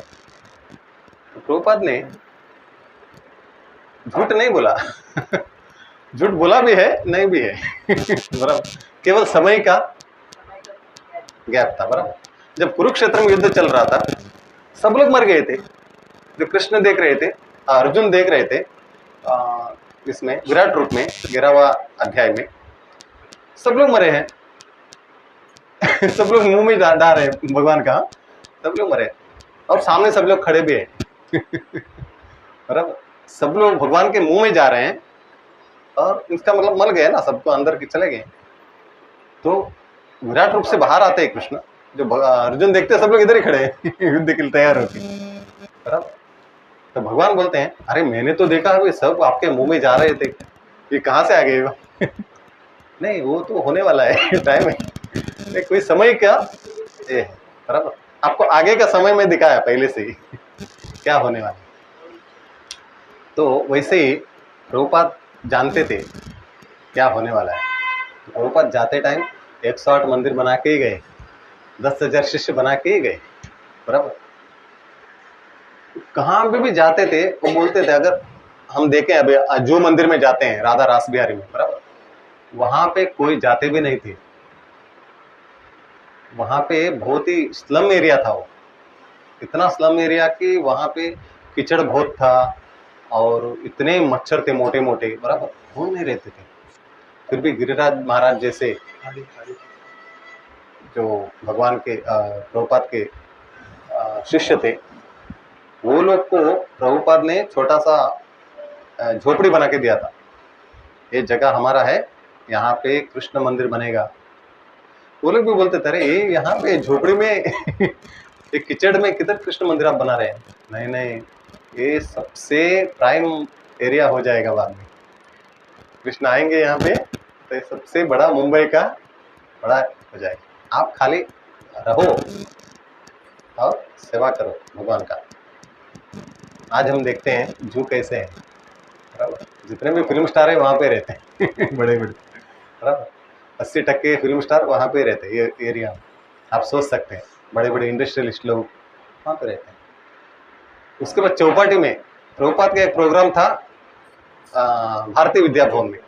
तो प्रभुपाद ने झूठ नहीं बोला। झूठ बोला भी है नहीं भी है। बराबर केवल समय का गैप था। बराबर जब कुरुक्षेत्र में युद्ध चल रहा था सब लोग मर गए थे, जो कृष्ण देख रहे थे, अर्जुन देख रहे थे, इसमें विराट रूप में 11वां अध्याय में सब लोग मरे हैं। सब लोग मुंह में डाल रहे हैं भगवान का, सब लोग मरे और सामने सब लोग खड़े भी हैं। बराबर सब लोग भगवान के मुंह में जा रहे हैं और इसका मतलब मर गए ना, सबको अंदर के चले गए। तो विराट रूप से बाहर आते हैं कृष्ण, जो अर्जुन देखते हैं सब लोग इधर ही खड़े हैं युद्ध के लिए तैयार होके। बराबर तो भगवान बोलते हैं अरे मैंने तो देखा है सब आपके मुंह में जा रहे थे, ये कहाँ से आ गए? नहीं वो तो होने वाला है, टाइम है, कोई समय क्या ये है। बराबर आपको आगे का समय में दिखाया पहले से ही क्या होने वाला है। तो वैसे ही प्रभुपाद जानते थे क्या होने वाला है। तो प्रभुपाद जाते टाइम 108 मंदिर बना के ही गए, 10,000 शिष्य बना के ही गए। बराबर कहाँ पे भी जाते थे वो बोलते थे, अगर हम देखें अभी जो मंदिर में जाते हैं राधा रास बिहारी में, बराबर वहां पे कोई जाते भी नहीं थे, वहां पे बहुत ही स्लम एरिया था। वो इतना स्लम एरिया कि वहां पे कीचड़ बहुत था और इतने मच्छर थे मोटे मोटे, बराबर घूम नहीं रहते थे। फिर भी गिरिराज महाराज जैसे जो भगवान के प्रभुपाद के शिष्य थे, वो लोग को प्रभुपाद ने छोटा सा झोपड़ी बना के दिया था, ये जगह हमारा है, यहाँ पे कृष्ण मंदिर बनेगा। वो लोग भी बोलते थे अरे ये यहाँ पे झोपड़ी में एक कीचड़ में किधर कृष्ण मंदिर आप बना रहे हैं? नहीं नहीं, ये सबसे प्राइम एरिया हो जाएगा बाद में, कृष्ण आएंगे यहाँ पे तो ये सबसे बड़ा मुंबई का बड़ा हो जाएगा। आप खाली रहो और सेवा करो भगवान का। आज हम देखते हैं जू कैसे है, बराबर। जितने भी फिल्म स्टार है वहाँ पे रहते हैं बड़े बड़े, बराबर। 80% फिल्म स्टार वहाँ पे रहते हैं, ये एरिया में। आप सोच सकते हैं बड़े बड़े इंडस्ट्रियलिस्ट लोग वहाँ पे रहते हैं। उसके बाद चौपाटी में प्रभुपाद का एक प्रोग्राम था भारतीय विद्या भवन में,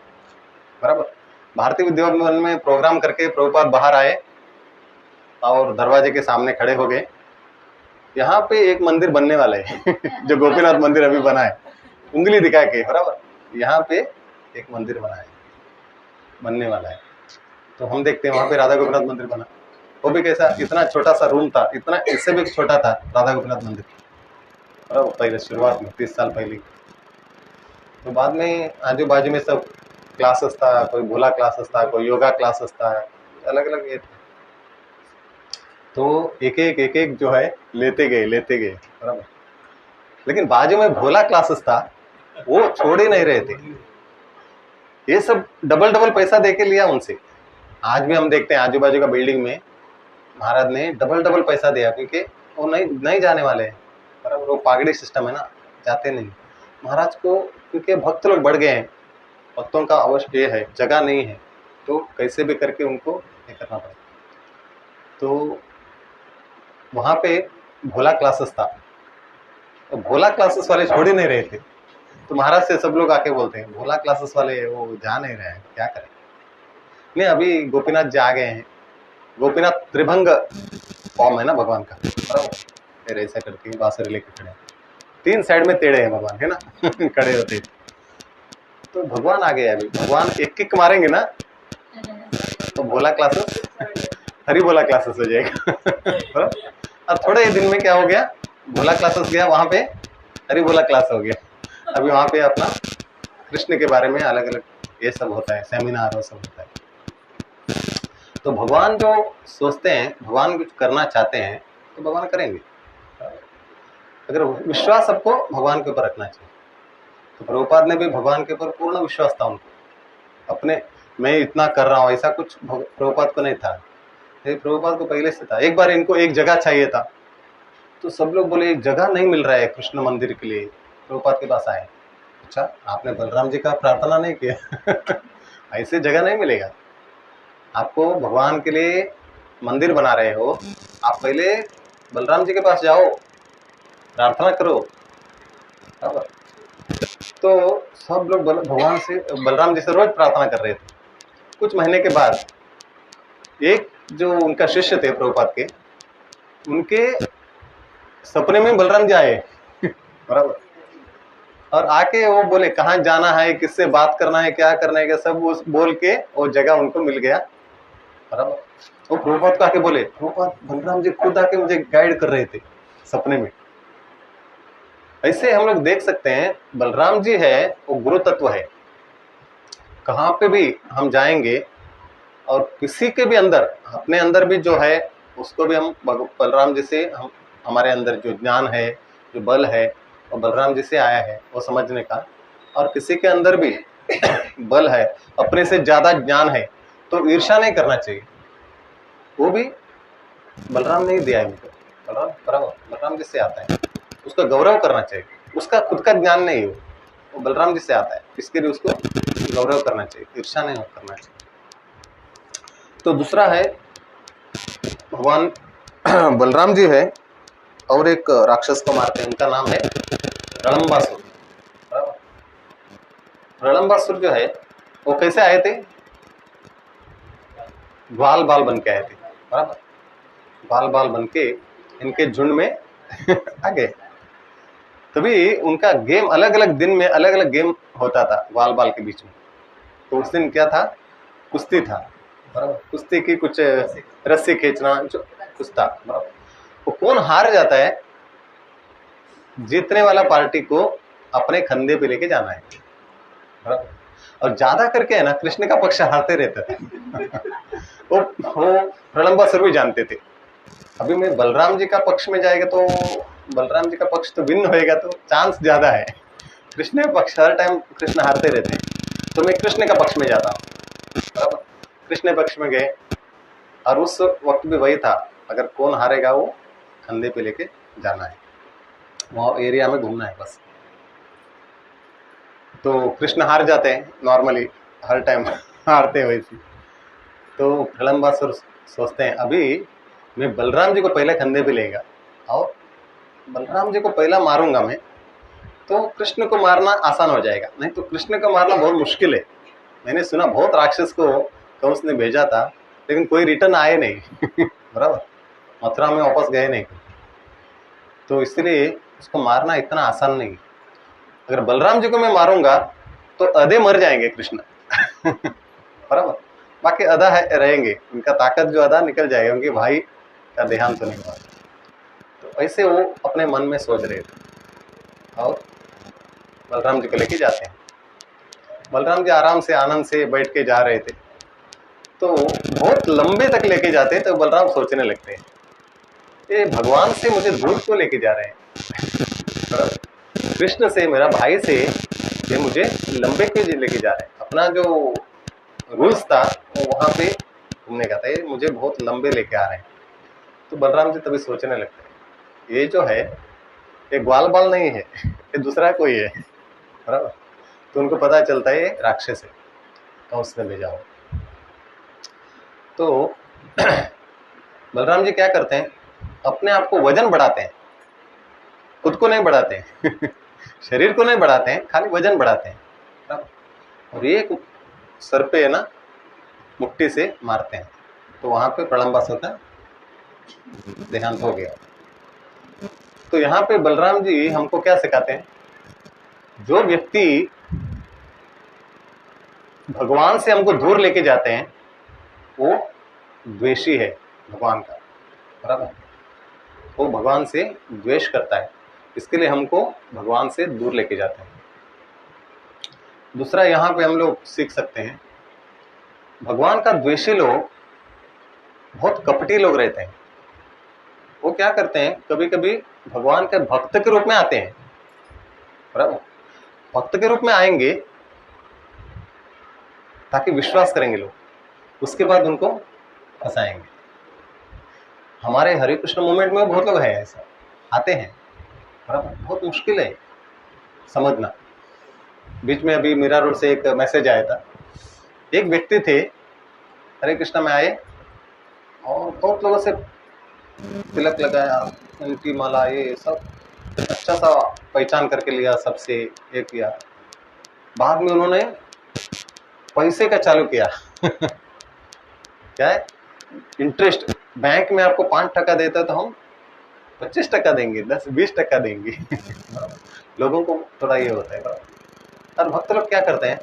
बराबर। भारतीय विद्या भवन में प्रोग्राम करके प्रभुपाद बाहर आए और दरवाजे के सामने खड़े हो गए। यहाँ पे एक मंदिर बनने वाला है जो गोपीनाथ मंदिर अभी बना है, उंगली दिखा के, बराबर। यहाँ पे एक मंदिर बना है, बनने वाला है। तो हम देखते हैं वहाँ पे राधा गोपीनाथ मंदिर बना, वो भी कैसा, इतना छोटा सा रूम था, इतना, इससे भी छोटा था राधा गोपीनाथ मंदिर, बराबर। पहले शुरुआत में 30 साल पहले। तो बाद में आजू बाजू में सब क्लासेस था, कोई भोला क्लासेस था, कोई योगा क्लासेस था, अलग अलग ये था। तो एक एक जो है लेते गए, बराबर। लेकिन बाजू में भोला क्लासेस था, वो छोड़ ही नहीं रहे थे। ये सब डबल पैसा देके लिया उनसे। आज भी हम देखते हैं आजू बाजू का बिल्डिंग में महाराज ने डबल पैसा दिया, क्योंकि वो नहीं जाने वाले हैं, बराबर। वो पागड़ी सिस्टम है ना, जाते नहीं महाराज को, क्योंकि भक्त लोग बढ़ गए हैं, भक्तों का अवश्य ये है, जगह नहीं है, तो कैसे भी करके उनको ये करना पड़ेगा। तो वहाँ पे भोला क्लासेस था, तो भोला क्लासेस वाले छोड़ ही नहीं रहे थे। तो महाराज से सब लोग आके बोलते हैं भोला क्लासेस वाले वो जा नहीं रहे हैं, क्या करें। नहीं, अभी गोपीनाथ जी आ गए हैं। गोपीनाथ त्रिभंग फॉर्म है ना भगवान का, बराबर। फिर ऐसा करके बांसुरी लेके खड़े, 3 साइड में टेढ़े हैं भगवान, है ना खड़े होते। तो भगवान आ गए। अभी भगवान एक किक मारेंगे ना तो भोला क्लासेस हरी भोला क्लासेस हो जाएगा और थोड़े ही दिन में क्या हो गया, भोला क्लासेस गया, वहां पे हरी भोला क्लास हो गया। अभी वहां पे अपना कृष्ण के बारे में अलग अलग ये सब होता है, सेमिनार वो सब होता है। तो भगवान जो सोचते हैं, भगवान कुछ करना चाहते हैं तो भगवान करेंगे, अगर विश्वास सबको भगवान के ऊपर रखना चाहिए। तो प्रभुपाद ने भी भगवान के ऊपर पूर्ण विश्वास था उनको। अपने मैं इतना कर रहा हूँ ऐसा कुछ प्रभुपाद को नहीं था, प्रभुपाद को पहले से था। एक बार इनको एक जगह चाहिए था, तो सब लोग बोले एक जगह नहीं मिल रहा है कृष्ण मंदिर के लिए। प्रभुपाद के पास आए, अच्छा आपने बलराम जी का प्रार्थना नहीं किया ऐसे जगह नहीं मिलेगा। आपको भगवान के लिए मंदिर बना रहे हो, आप पहले बलराम जी के पास जाओ, प्रार्थना करो, बराबर। तो सब लोग भगवान से, बलराम जी से रोज प्रार्थना कर रहे थे। कुछ महीने के बाद एक जो उनका शिष्य थे प्रभुपाद के, उनके सपने में बलराम जी आए बराबर। और आके वो बोले कहाँ जाना है, किससे बात करना है, क्या करना है, क्या सब उस बोल के वो जगह उनको मिल गया, बराबर। वो प्रभुपाद को आके बोले, प्रभुपाद बलराम जी खुद आके मुझे गाइड कर रहे थे सपने में। ऐसे हम लोग देख सकते हैं बलराम जी है वो गुरु तत्व है। कहाँ पे भी हम जाएंगे और किसी के भी अंदर, अपने अंदर भी जो है उसको भी हम बलराम जी से, हम हमारे अंदर जो ज्ञान है, जो बल है, वो बलराम जी से आया है वो समझने का। और किसी के अंदर भी बल है, अपने से ज्यादा ज्ञान है, तो ईर्ष्या नहीं करना चाहिए। वो भी बलराम ने ही दिया है हमको, बलराम जी से आता है, उसका गौरव करना चाहिए। उसका खुद का ज्ञान नहीं हो, वो बलराम जी से आता है, इसके लिए उसको गौरव करना चाहिए, ईर्ष्या नहीं करना चाहिए। तो दूसरा है भगवान बलराम जी है और एक राक्षस को मारते हैं, उनका नाम है रणंबासुर, बराबर। रणंबासुर जो है वो कैसे आए थे, ग्वाल बाल बन के आए थे, बराबर। बाल बाल बन के इनके झुंड में आ गए। तभी उनका गेम अलग अलग दिन में अलग अलग गेम होता था ग्वाल बाल के बीच में। तो उस दिन क्या था, कुश्ती था, बराबर। कुश्ती की कुछ रस्सी खींचना जो कुछ था, बराबर। वो कौन हार जाता है, जीतने वाला पार्टी को अपने कंधे पे लेके जाना है, बराबर। और ज्यादा करके है ना कृष्ण का पक्ष हारते रहते थे वो रणंबासुर भी जानते थे, अभी मैं बलराम जी का पक्ष में जाएगा तो बलराम जी का पक्ष तो भिन्न होएगा, तो चांस ज्यादा है। कृष्ण का पक्ष हर टाइम कृष्ण हारते रहते हैं, तो मैं कृष्ण का पक्ष में जाता हूँ, कृष्ण पक्ष में गए और उस वक्त भी वही था, अगर कौन हारेगा वो कंधे पे लेके जाना है, वहाँ एरिया में घूमना है बस। तो कृष्ण हार जाते हैं, नॉर्मली हर टाइम हारते हैं वैसे। तो प्रलंबासुर सोचते हैं अभी मैं बलराम जी को पहले कंधे पे लेगा और बलराम जी को पहला मारूंगा मैं, तो कृष्ण को मारना आसान हो जाएगा, नहीं तो कृष्ण को मारना बहुत मुश्किल है। मैंने सुना बहुत राक्षस को कंस ने भेजा था, लेकिन कोई रिटर्न आए नहीं बराबर, मथुरा में वापस गए नहीं, तो इसलिए उसको मारना इतना आसान नहीं। अगर बलराम जी को मैं मारूंगा तो आधे मर जाएंगे कृष्ण बराबर, बाकी आधा रहेंगे, उनका ताकत जो आधा निकल जाएगा, उनके भाई का देहांत तो नहीं हुआ। तो ऐसे वो अपने मन में सोच रहे थे और बलराम जी को लेके जाते हैं। बलराम जी आराम से आनंद से बैठ के जा रहे थे, तो बहुत लंबे तक लेके जाते हैं। तो बलराम सोचने लगते हैं ये भगवान से मुझे दूर क्यों लेके जा रहे हैं, कृष्ण से, मेरा भाई से ये मुझे लंबे क्यों लेके जा रहे हैं। अपना जो रूल्स था वो वहां पे घूमने का था, ये मुझे बहुत लंबे लेके आ रहे हैं। तो बलराम जी तभी सोचने लगते हैं ये जो है ये ग्वाल बाल नहीं है, ये दूसरा कोई है, बराबर। तो उनको पता चलता है ये राक्षस है, तो उसने ले जाओ। तो बलराम जी क्या करते हैं, अपने आप को वजन बढ़ाते हैं, खुद को नहीं बढ़ाते हैं शरीर को नहीं बढ़ाते हैं, खाली वजन बढ़ाते हैं और एक सर पे है ना मुट्ठी से मारते हैं। तो वहां पे प्रलंबासुर का देहांत हो गया। तो यहाँ पे बलराम जी हमको क्या सिखाते हैं, जो व्यक्ति भगवान से हमको दूर लेके जाते हैं वो द्वेषी है भगवान का, बराबर। वो भगवान से द्वेष करता है, इसके लिए हमको भगवान से दूर लेके जाते हैं। दूसरा यहाँ पे हम लोग सीख सकते हैं, भगवान का द्वेषी लोग बहुत कपटी लोग रहते हैं। वो क्या करते हैं, कभी कभी भगवान के भक्त के रूप में आते हैं, बराबर। भक्त के रूप में आएंगे ताकि विश्वास करेंगे लोग, उसके बाद उनको फंसाएंगे। हमारे हरे कृष्ण मूवमेंट में बहुत लोग हैं ऐसा, आते हैं, बराबर। बहुत मुश्किल है समझना। बीच में अभी मीरा रोड से एक मैसेज आया था, एक व्यक्ति थे हरे कृष्ण में आए और बहुत लोगों से तिलक लगाया, उनकी माला, ये सब अच्छा सा पहचान करके लिया, सबसे ये किया। बाद में उन्होंने पैसे का चालू किया क्या है, इंटरेस्ट। बैंक में आपको 5% देता है तो हम 25% देंगे, 10-20% देंगे लोगों को थोड़ा ये होता है। और भक्त लोग क्या करते हैं,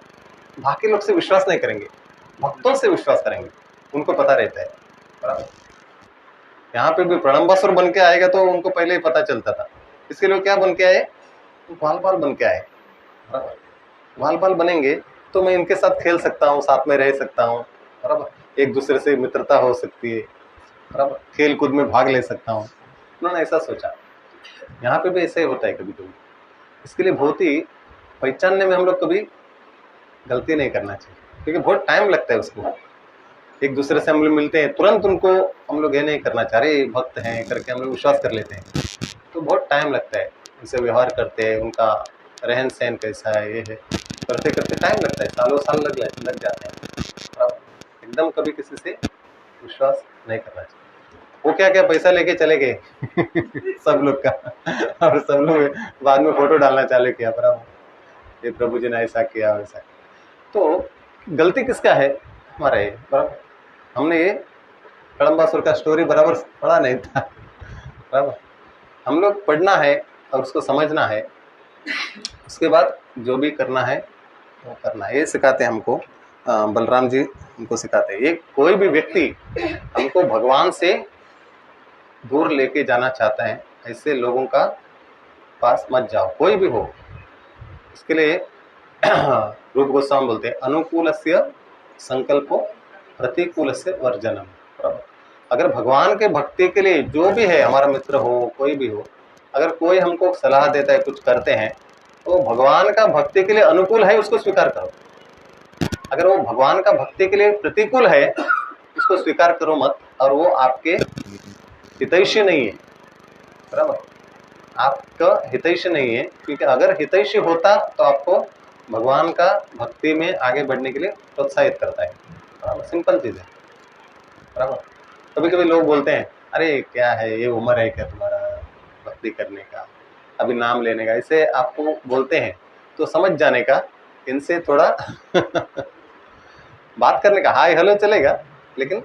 बाकी लोग से विश्वास नहीं करेंगे, भक्तों से विश्वास करेंगे, उनको पता रहता है, बराबर। यहाँ पे भी प्रलंबासुर बन के आएगा तो उनको पहले ही पता चलता था, इसके लिए क्या बन के आए, ग्वाल बाल बन के आए, बराबर। ग्वाल बाल बनेंगे तो मैं इनके साथ खेल सकता हूँ, साथ में रह सकता हूँ, बराबर। एक दूसरे से मित्रता हो सकती है, बराबर। खेल कूद में भाग ले सकता हूँ, उन्होंने ऐसा सोचा। यहाँ पे भी ऐसा ही होता है कभी कभी, इसके लिए बहुत ही पहचानने में हम लोग कभी गलती नहीं करना चाहिए, क्योंकि बहुत टाइम लगता है उसको। एक दूसरे से हम लोग मिलते हैं, तुरंत उनको हम लोग ये नहीं करना चाह रहे भक्त हैं करके हम लोग विश्वास कर लेते हैं, तो बहुत टाइम लगता है। उनसे व्यवहार करते हैं, उनका रहन सहन कैसा है, ये है, करते करते टाइम लगता है, सालों साल लग जाते हैं। एकदम कभी किसी से विश्वास नहीं करना चाहिए। वो क्या क्या पैसा लेके चले गए सब लोग का, और सब लोग बाद में फोटो डालना चालू किया, बराबर, ये प्रभु जी ने ऐसा किया वैसा। तो गलती किसका है, हमारा है, बराबर। हमने ये कड़म्बासुर का स्टोरी बराबर पढ़ा नहीं था, बराबर। हम लोग पढ़ना है और उसको समझना है, उसके बाद जो भी करना है वो करना है। ये सिखाते हैं हमको बलराम जी, हमको सिखाते हैं। ये कोई भी व्यक्ति हमको भगवान से दूर लेके जाना चाहता है, ऐसे लोगों का पास मत जाओ, कोई भी हो। इसके लिए रूप गोस्वामी बोलते हैं, अनुकूलस्य संकल्पो प्रतिकूलस्य वर्जनम। अगर भगवान के भक्ति के लिए जो भी है, हमारा मित्र हो, कोई भी हो, अगर कोई हमको सलाह देता है, कुछ करते हैं, तो भगवान का भक्ति के लिए अनुकूल है, उसको स्वीकार करो, अगर वो भगवान का भक्ति के लिए प्रतिकूल है उसको स्वीकार करो मत, और वो आपके हितैषी नहीं है, बराबर, आपका हितैषी नहीं है, क्योंकि अगर हितैषी होता तो आपको भगवान का भक्ति में आगे बढ़ने के लिए प्रोत्साहित करता है, बराबर, सिंपल चीज है, बराबर। कभी कभी लोग बोलते हैं अरे क्या है ये उम्र है क्या तुम्हारा भक्ति करने का, अभी नाम लेने का, इसे आपको बोलते हैं तो समझ जाने का, इनसे थोड़ा बात करने का हाय हेलो चलेगा, लेकिन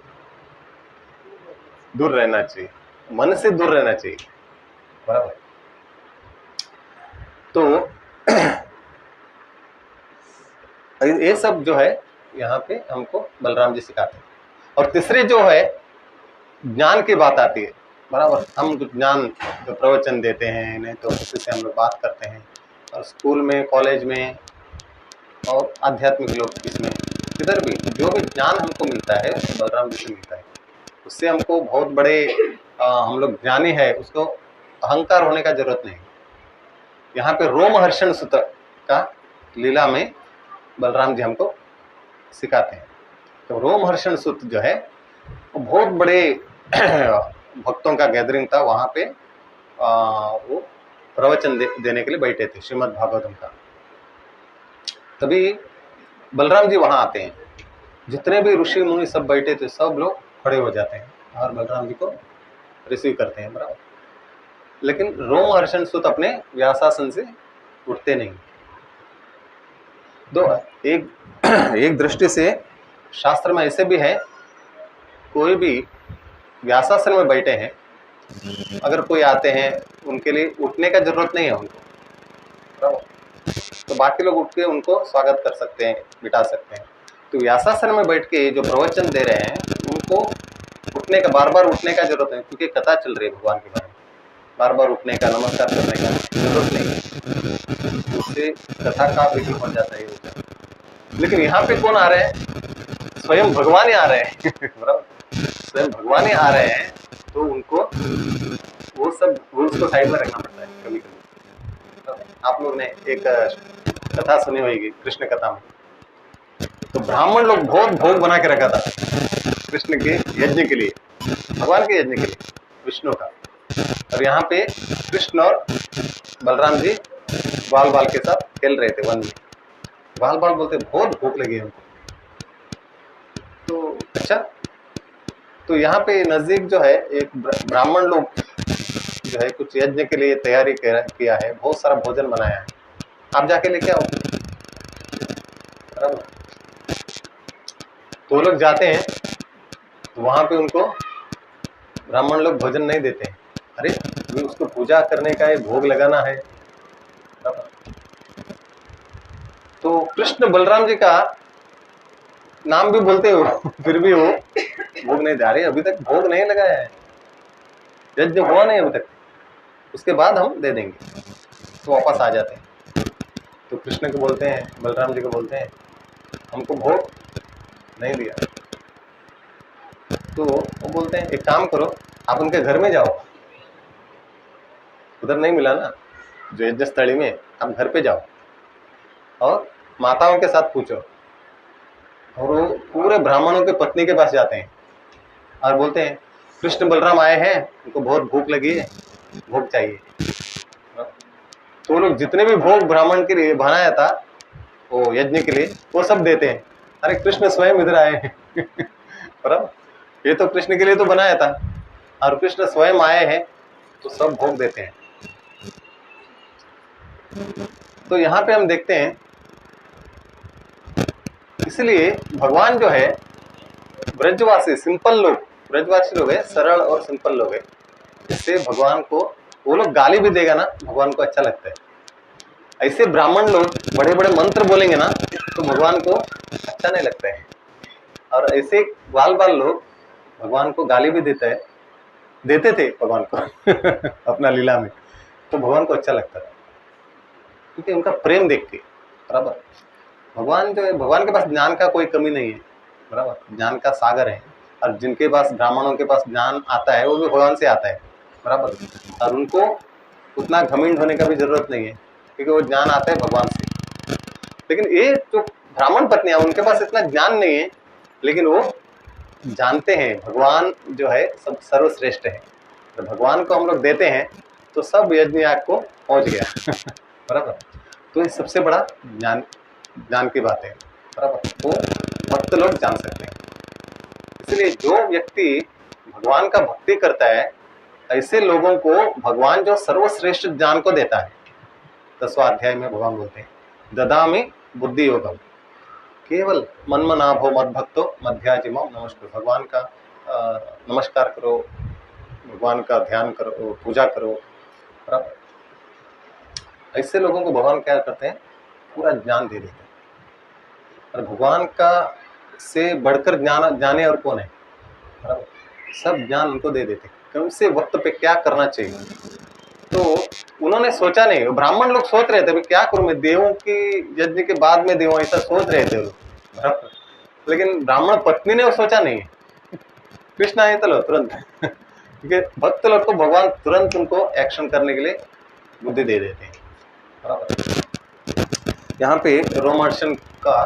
दूर रहना चाहिए, मन से दूर रहना चाहिए, बराबर। तो ये सब जो है यहाँ पे हमको बलराम जी सिखाते हैं। और तीसरे जो है ज्ञान की बात आती है, बराबर। हम ज्ञान जो प्रवचन देते हैं, नहीं तो किसी से हम लोग बात करते हैं, और स्कूल में, कॉलेज में, और आध्यात्मिक लोग इसमें, किधर भी जो भी ज्ञान हमको मिलता है बलराम जी से मिलता है। उससे हमको बहुत बड़े हम लोग ज्ञानी है उसको अहंकार होने का जरूरत नहीं। यहाँ पे रोमहर्षण सुत का लीला में बलराम जी हमको सिखाते हैं। तो रोमहर्षण सुत जो है वो बहुत बड़े भक्तों का गैदरिंग था, वहाँ पे वो प्रवचन देने के लिए बैठे थे श्रीमद् भागवतम का। तभी बलराम जी वहाँ आते हैं, जितने भी ऋषि मुनि सब बैठे थे सब लोग खड़े हो जाते हैं और बलराम जी को रिसीव करते हैं, बराबर। लेकिन रोमहर्षण सुत अपने व्यासासन से उठते नहीं। तो एक दृष्टि से शास्त्र में ऐसे भी है, कोई भी व्यासासन में बैठे हैं, अगर कोई आते हैं उनके लिए उठने का जरूरत नहीं है उनको, बराबर। तो बाकी लोग उठ के उनको स्वागत कर सकते हैं, बिठा सकते हैं। तो व्यासासन में बैठ के जो प्रवचन दे रहे हैं उनको उठने का, बार बार उठने का जरूरत नहीं, क्योंकि कथा चल रही है भगवान के बारे में, बार बार उठने का, नमस्कार करने का जरूरत नहीं है, उससे कथा का विघ्न हो जाता है। लेकिन यहाँ पे कौन आ रहे हैं? स्वयं भगवान ही आ रहे हैं, बराबर, स्वयं भगवान ही आ रहे हैं, तो उनको वो सब रूल्स को साइड में रखना पड़ता है कभी कभी। आप लोग ने एक कथा सुनी होगी कृष्ण कथा में, तो ब्राह्मण लोग बहुत भोग बना के रखा था कृष्ण के यज्ञ के लिए, भगवान के यज्ञ के लिए, विष्णु का। और यहाँ पे कृष्ण और बलराम जी बाल बाल के साथ खेल रहे थे वन में। बाल बाल बोलते बहुत भूख लगी हमको। तो अच्छा, तो यहाँ पे नजदीक जो है एक ब्राह्मण लोग जो है कुछ यज्ञ के लिए तैयारी किया है, बहुत सारा भोजन बनाया है, आप जाके लेके आओ, बराबर। तो लोग जाते हैं तो वहां पे उनको ब्राह्मण लोग भोजन नहीं देते हैं। अरे उसको पूजा करने का है, भोग लगाना है, बराबर। तो कृष्ण बलराम जी का नाम भी बोलते हो फिर भी वो भोग नहीं दे रहे, अभी तक भोग नहीं लगाया है, यज्ञ हुआ नहीं अभी तक, उसके बाद हम दे देंगे। तो वापस आ जाते हैं। तो कृष्ण को बोलते हैं, बलराम जी को बोलते हैं, हमको भोग नहीं दिया। तो वो बोलते हैं एक काम करो, आप उनके घर में जाओ, उधर नहीं मिला ना जो यज्ञ स्थली में, आप घर पे जाओ और माताओं के साथ पूछो। और वो पूरे ब्राह्मणों के पत्नी के पास जाते हैं और बोलते हैं कृष्ण बलराम आए हैं, उनको बहुत भूख लगी है, भोग चाहिए। तो लोग जितने भी भोग ब्राह्मण के लिए बनाया था वो यज्ञ के लिए, वो सब देते हैं। अरे कृष्ण स्वयं इधर आए हैं बराबर, ये तो कृष्ण के लिए तो बनाया था, और कृष्ण स्वयं आए हैं तो सब भोग देते हैं। तो यहाँ पे हम देखते हैं, इसलिए भगवान जो है ब्रजवासी सिंपल लोग, ब्रजवासी लोग है, सरल और सिंपल लोग है, इससे भगवान को वो लोग गाली भी देगा ना भगवान को अच्छा लगता है। ऐसे ब्राह्मण लोग बड़े बड़े मंत्र बोलेंगे ना तो भगवान को अच्छा नहीं लगता है, और ऐसे बाल बाल लोग भगवान को गाली भी देते थे भगवान को अपना लीला में, तो भगवान को अच्छा लगता था, क्योंकि उनका प्रेम देख के, बराबर। भगवान जो है, भगवान के पास ज्ञान का कोई कमी नहीं है, बराबर, ज्ञान का सागर है, और जिनके पास, ब्राह्मणों के पास ज्ञान आता है वो भी भगवान से आता है, बराबर। और उनको उतना घमंड होने का भी जरूरत नहीं है, क्योंकि वो ज्ञान आता है भगवान से। लेकिन ये जो ब्राह्मण पत्नियां, उनके पास इतना ज्ञान नहीं है, लेकिन वो जानते हैं भगवान जो है सब सर्वश्रेष्ठ है, तो भगवान को हम लोग देते हैं तो सब यज्ञ याग को पहुंच गया बराबर। तो ये सबसे बड़ा ज्ञान ज्ञान की बात है बराबर, वो भक्त लोग जान सकते हैं। इसलिए जो व्यक्ति भगवान का भक्ति करता है, ऐसे लोगों को भगवान जो सर्वश्रेष्ठ ज्ञान को देता है, 10वां अध्याय में भगवान बोलते हैं ददामि बुद्धि योगम, केवल मन्मनाभो मद्भक्तो मध्याजिमो नमस्कार, भगवान का नमस्कार करो, भगवान का ध्यान करो, पूजा करो बराबर। ऐसे लोगों को भगवान क्या करते हैं, पूरा ज्ञान दे देते हैं। और भगवान का से बढ़कर ज्ञान जाने और कौन है बराबर, सब ज्ञान उनको दे देते हैं कि उनसे वक्त पे क्या करना चाहिए। तो उन्होंने सोचा नहीं, ब्राह्मण लोग सोच रहे थे क्या करूं मैं, देवों की यज्ञ के बाद में देवों, ऐसा सोच रहे थे लोग बराबर, लेकिन ब्राह्मण पत्नी ने वो सोचा नहीं है, कृष्ण आए तो लो तुरंत क्योंकि भक्त लोग को भगवान तुरंत उनको एक्शन करने के लिए बुद्धि दे देते हैं बराबर। यहाँ पे रोमहर्षण का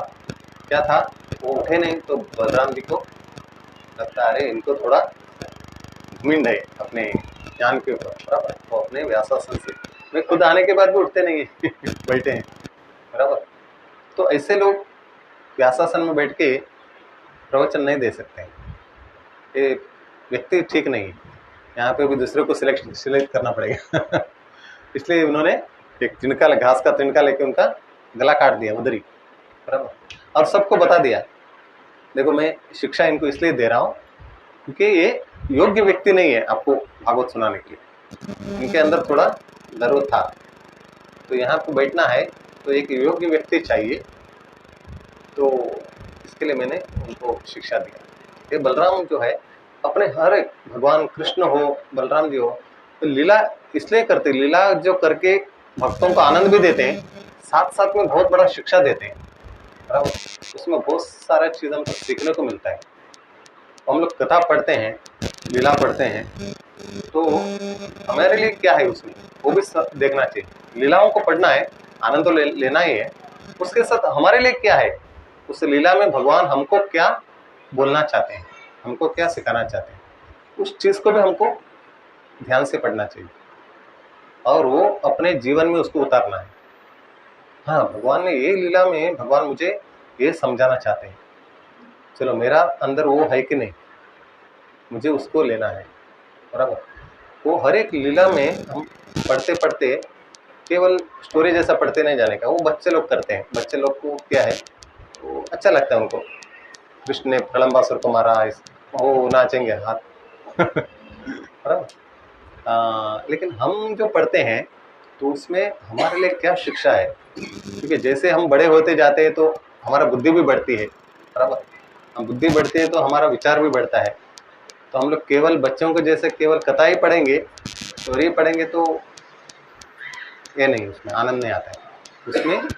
क्या था, वो उठे नहीं तो बलराम जी को लगता है अरे इनको थोड़ा घुमिंड है अपने ज्ञान के ऊपर बराबर, वो अपने व्यासासन से, मैं खुद आने के बाद भी उठते नहीं है बैठे हैं बराबर। तो ऐसे लोग व्यासासन में बैठ के प्रवचन नहीं दे सकते हैं, ये व्यक्ति ठीक नहीं है, यहाँ पे भी दूसरे को सिलेक्ट करना पड़ेगा इसलिए उन्होंने एक तिनका, घास का तिनका लेके उनका गला काट दिया उधर ही बराबर, और सबको बता दिया देखो मैं शिक्षा इनको इसलिए दे रहा हूँ क्योंकि ये योग्य व्यक्ति नहीं है आपको भागवत सुनाने के लिए, इनके अंदर थोड़ा गर्व था, तो यहाँ पे बैठना है तो एक योग्य व्यक्ति चाहिए, तो इसके लिए मैंने उनको शिक्षा दिया। ये बलराम जो है अपने हर एक, भगवान कृष्ण हो, बलराम जी हो, तो लीला इसलिए करते, लीला जो करके भक्तों को आनंद भी देते हैं, साथ साथ में बहुत बड़ा शिक्षा देते हैं बराबर, उसमें बहुत सारा चीज़ हमको सीखने को मिलता है। हम लोग कथा पढ़ते हैं, लीला पढ़ते हैं, तो हमारे लिए क्या है उसमें वो भी देखना चाहिए। लीलाओं को पढ़ना है, आनंद तो लेना ही है, उसके साथ हमारे लिए क्या है, उस लीला में भगवान हमको क्या बोलना चाहते हैं, हमको क्या सिखाना चाहते हैं, उस चीज़ को भी हमको ध्यान से पढ़ना चाहिए और वो अपने जीवन में उसको उतारना है। हाँ, भगवान ने ये लीला में भगवान मुझे ये समझाना चाहते हैं, चलो मेरा अंदर वो है कि नहीं, मुझे उसको लेना है बराबर। वो हर एक लीला में हम पढ़ते पढ़ते केवल स्टोरी जैसा पढ़ते नहीं जाने का, वो बच्चे लोग करते हैं, बच्चे लोग को क्या है वो अच्छा लगता है उनको, कृष्ण ने प्रलंबासुर को मारा, वो नाचेंगे हाथ बराबर। लेकिन हम जो पढ़ते हैं तो उसमें हमारे लिए क्या शिक्षा है, क्योंकि जैसे हम बड़े होते जाते हैं तो हमारा बुद्धि भी बढ़ती है बराबर, हम बुद्धि बढ़ती है तो हमारा विचार भी बढ़ता है। तो हम लोग केवल बच्चों को जैसे केवल कथा ही पढ़ेंगे, स्टोरी पढ़ेंगे तो ये नहीं, उसमें आनंद नहीं आता है। उसमें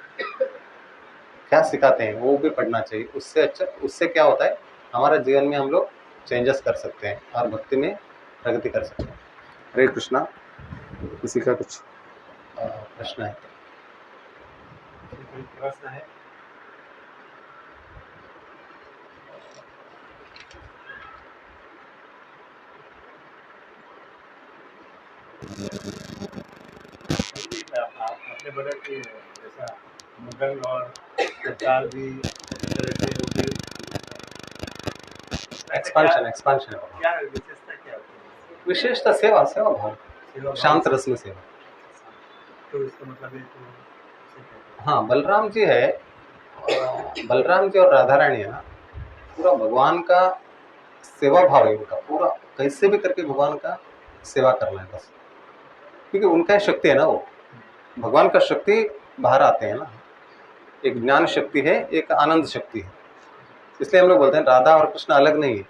क्या सिखाते हैं वो भी पढ़ना चाहिए, उससे अच्छा, उससे क्या होता है हमारा जीवन में हम लोग चेंजेस कर सकते हैं और भक्ति में प्रगति कर सकते हैं। हरे कृष्णा। किसी का कुछ प्रश्न है? प्रश्न है? आपने बोला कि जैसा मुगल और सरकार भी एक्सपांशन है। क्या विशेषता, क्या विशेषता सेवा, सेवा भाव, शांत रस में सेवा। तो इसका मतलब है हाँ, बलराम जी है, बलराम जी और राधा रानी है ना, पूरा भगवान का सेवा भाव है उनका, पूरा कैसे भी करके भगवान का सेवा करना है बस, क्योंकि उनका शक्ति है ना, वो भगवान का शक्ति बाहर आते हैं ना, एक ज्ञान शक्ति है, एक आनंद शक्ति है, इसलिए हम लोग बोलते हैं राधा और कृष्ण अलग नहीं है,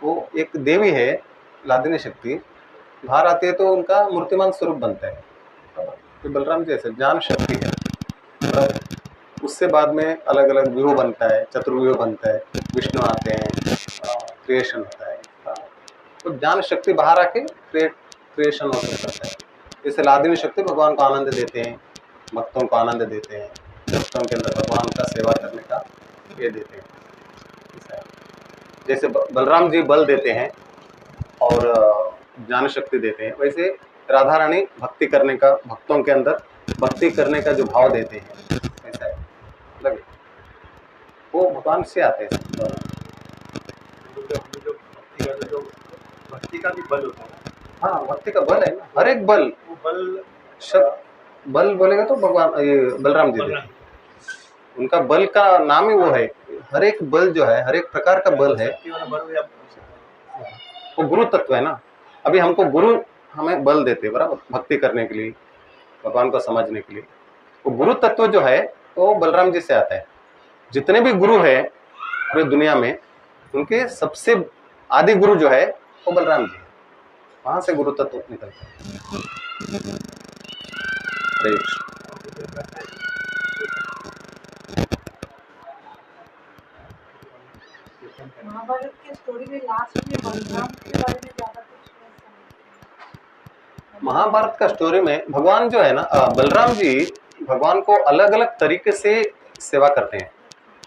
वो एक देवी है लादिनी शक्ति, बाहर आती है तो उनका मूर्तिमान स्वरूप बनता है। तो बलराम जी ऐसे ज्ञान शक्ति है, उससे बाद में अलग अलग व्यूह बनता है, चतुर्व्यूह बनता है, विष्णु आते हैं, क्रिएशन होता है, तो ज्ञान शक्ति बाहर आके क्रिएशन हो सकता है। जैसे लादिनी शक्ति भगवान को आनंद देते हैं, भक्तों को आनंद देते हैं, भक्तों के अंदर भगवान का सेवा करने का ये देते हैं। ऐसा है। जैसे बलराम जी बल देते हैं और ज्ञान शक्ति देते हैं, वैसे राधा रानी भक्ति करने का, भक्तों के अंदर भक्ति करने का जो भाव देते हैं, ऐसा है। मतलब वो भगवान से आते हैं। जो भक्ति का भी बल होता है। हाँ, भक्ति का बल है ना, हर एक बल। वो बल बल बोलेगा तो भगवान ये बलराम जी देते हैं। उनका बल का नाम ही वो है। हर एक बल जो है, हर एक प्रकार का बल है, वो गुरु तत्व है ना। अभी हमको गुरु हमें बल देते हैं बराबर, भक्ति करने के लिए, भगवान को समझने के लिए। वो गुरु तत्व जो है वो बलराम जी से आता है। जितने भी गुरु है पूरे दुनिया में, उनके सबसे आदि गुरु जो है वो बलराम जी है। वहां से गुरु तत्व निकलता है। हरे कृष्ण। महाभारत के स्टोरी में लास्ट में बलराम के बारे में ज्यादा कुछ महाभारत का स्टोरी में भगवान जो है ना, बलराम जी भगवान को अलग अलग तरीके से सेवा करते हैं।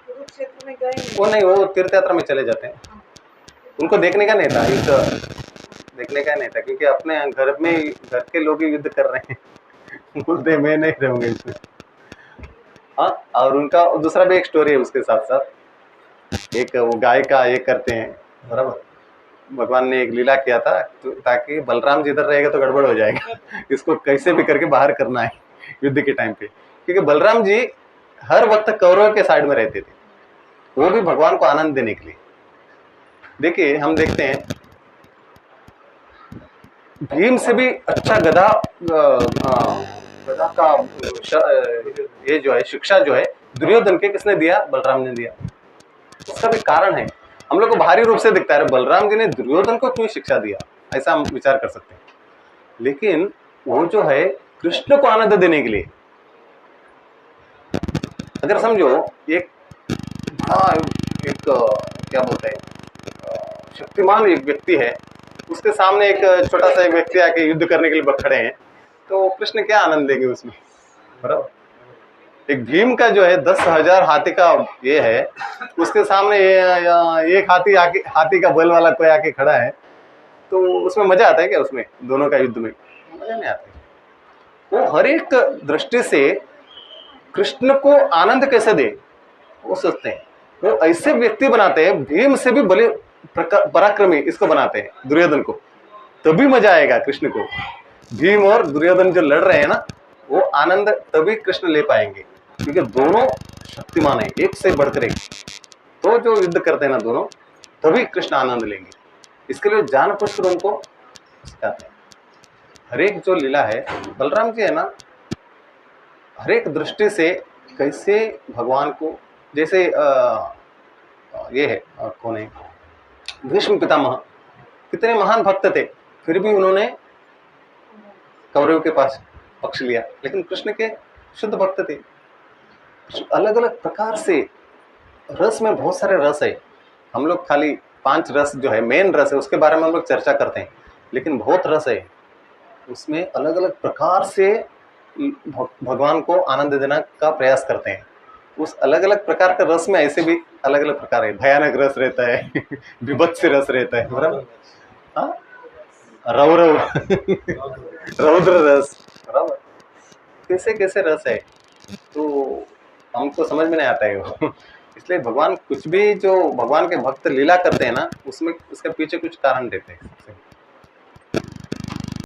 कुरुक्षेत्र में गए वो नहीं, वो तीर्थ यात्रा में चले जाते हैं। उनको देखने का नहीं था, देखने का नहीं था, क्योंकि अपने घर में घर के लोग ही युद्ध कर रहे हैं। बोलते मैं नहीं रहूंगा इसमें। हाँ, और उनका दूसरा भी एक स्टोरी है उसके साथ साथ। एक वो गाय का ये करते हैं बराबर। भगवान ने एक लीला किया था तो ताकि बलराम जी इधर रहेगा तो गड़बड़ हो जाएगा, इसको कैसे भी करके बाहर करना है युद्ध के टाइम पे। क्योंकि बलराम जी हर वक्त कौरवों के साइड में रहते थे, वो भी भगवान को आनंद देने के लिए। देखिए हम देखते हैं भीम से भी अच्छा गधा का ये जो है शिक्षा जो है दुर्योधन के किसने दिया? बलराम ने दिया। उसका भी कारण है। हम लोग को बाहरी रूप से दिखता है बलराम जी ने दुर्योधन को क्यों शिक्षा दिया, ऐसा हम विचार कर सकते हैं। लेकिन वो जो है कृष्ण को आनंद देने के लिए, अगर समझो एक क्या बोलते हैं शक्तिमान एक व्यक्ति है, उसके सामने एक छोटा सा एक व्यक्ति आके युद्ध करने के लिए खड़े हैं, तो कृष्ण क्या आनंद लेंगे उसमें, बराबर। एक भीम का जो है 10,000 हाथी का ये है, उसके सामने एक हाथी का बल वाला कोई आके खड़ा है, तो उसमें मजा आता है क्या? उसमें दोनों का युद्ध में मजा नहीं आता। वो हर एक दृष्टि से कृष्ण को आनंद कैसे दे वो सोचते हैं। वो ऐसे व्यक्ति बनाते हैं, भीम से भी बड़े पराक्रमी इसको बनाते हैं दुर्योधन को, तभी मजा आएगा कृष्ण को। भीम और दुर्योधन जो लड़ रहे हैं ना, वो आनंद तभी कृष्ण ले पाएंगे, क्योंकि दोनों शक्तिमान है, एक से बढ़कर एक। तो जो युद्ध करते हैं ना दोनों, तभी कृष्ण आनंद लेंगे। इसके लिए जानबूझकर उनको सिखाते हैं। हर एक जो लीला है बलराम जी है ना, हर एक दृष्टि से कैसे भगवान को, जैसे ये है कौन है, भीष्म पितामह, कितने महान भक्त थे, फिर भी उन्होंने कौरवों के पास पक्ष लिया, लेकिन कृष्ण के शुद्ध भक्त थे। अलग अलग प्रकार से रस में बहुत सारे रस है। हम लोग खाली 5 रस जो है मेन रस है उसके बारे में हम लोग चर्चा करते हैं, लेकिन बहुत रस है उसमें। अलग अलग प्रकार से भगवान को आनंद देना का प्रयास करते हैं। उस अलग अलग प्रकार का रस में ऐसे भी अलग अलग प्रकार है। भयानक रस रहता है, विभत्स रस रहता है, बराबर। हाँ, रौरव रौद्र रस, बराबर। कैसे कैसे रस है, तो हमको समझ में नहीं आता है वो। इसलिए भगवान कुछ भी जो भगवान के भक्त लीला करते हैं ना, उसमें उसके पीछे कुछ कारण देते हैं।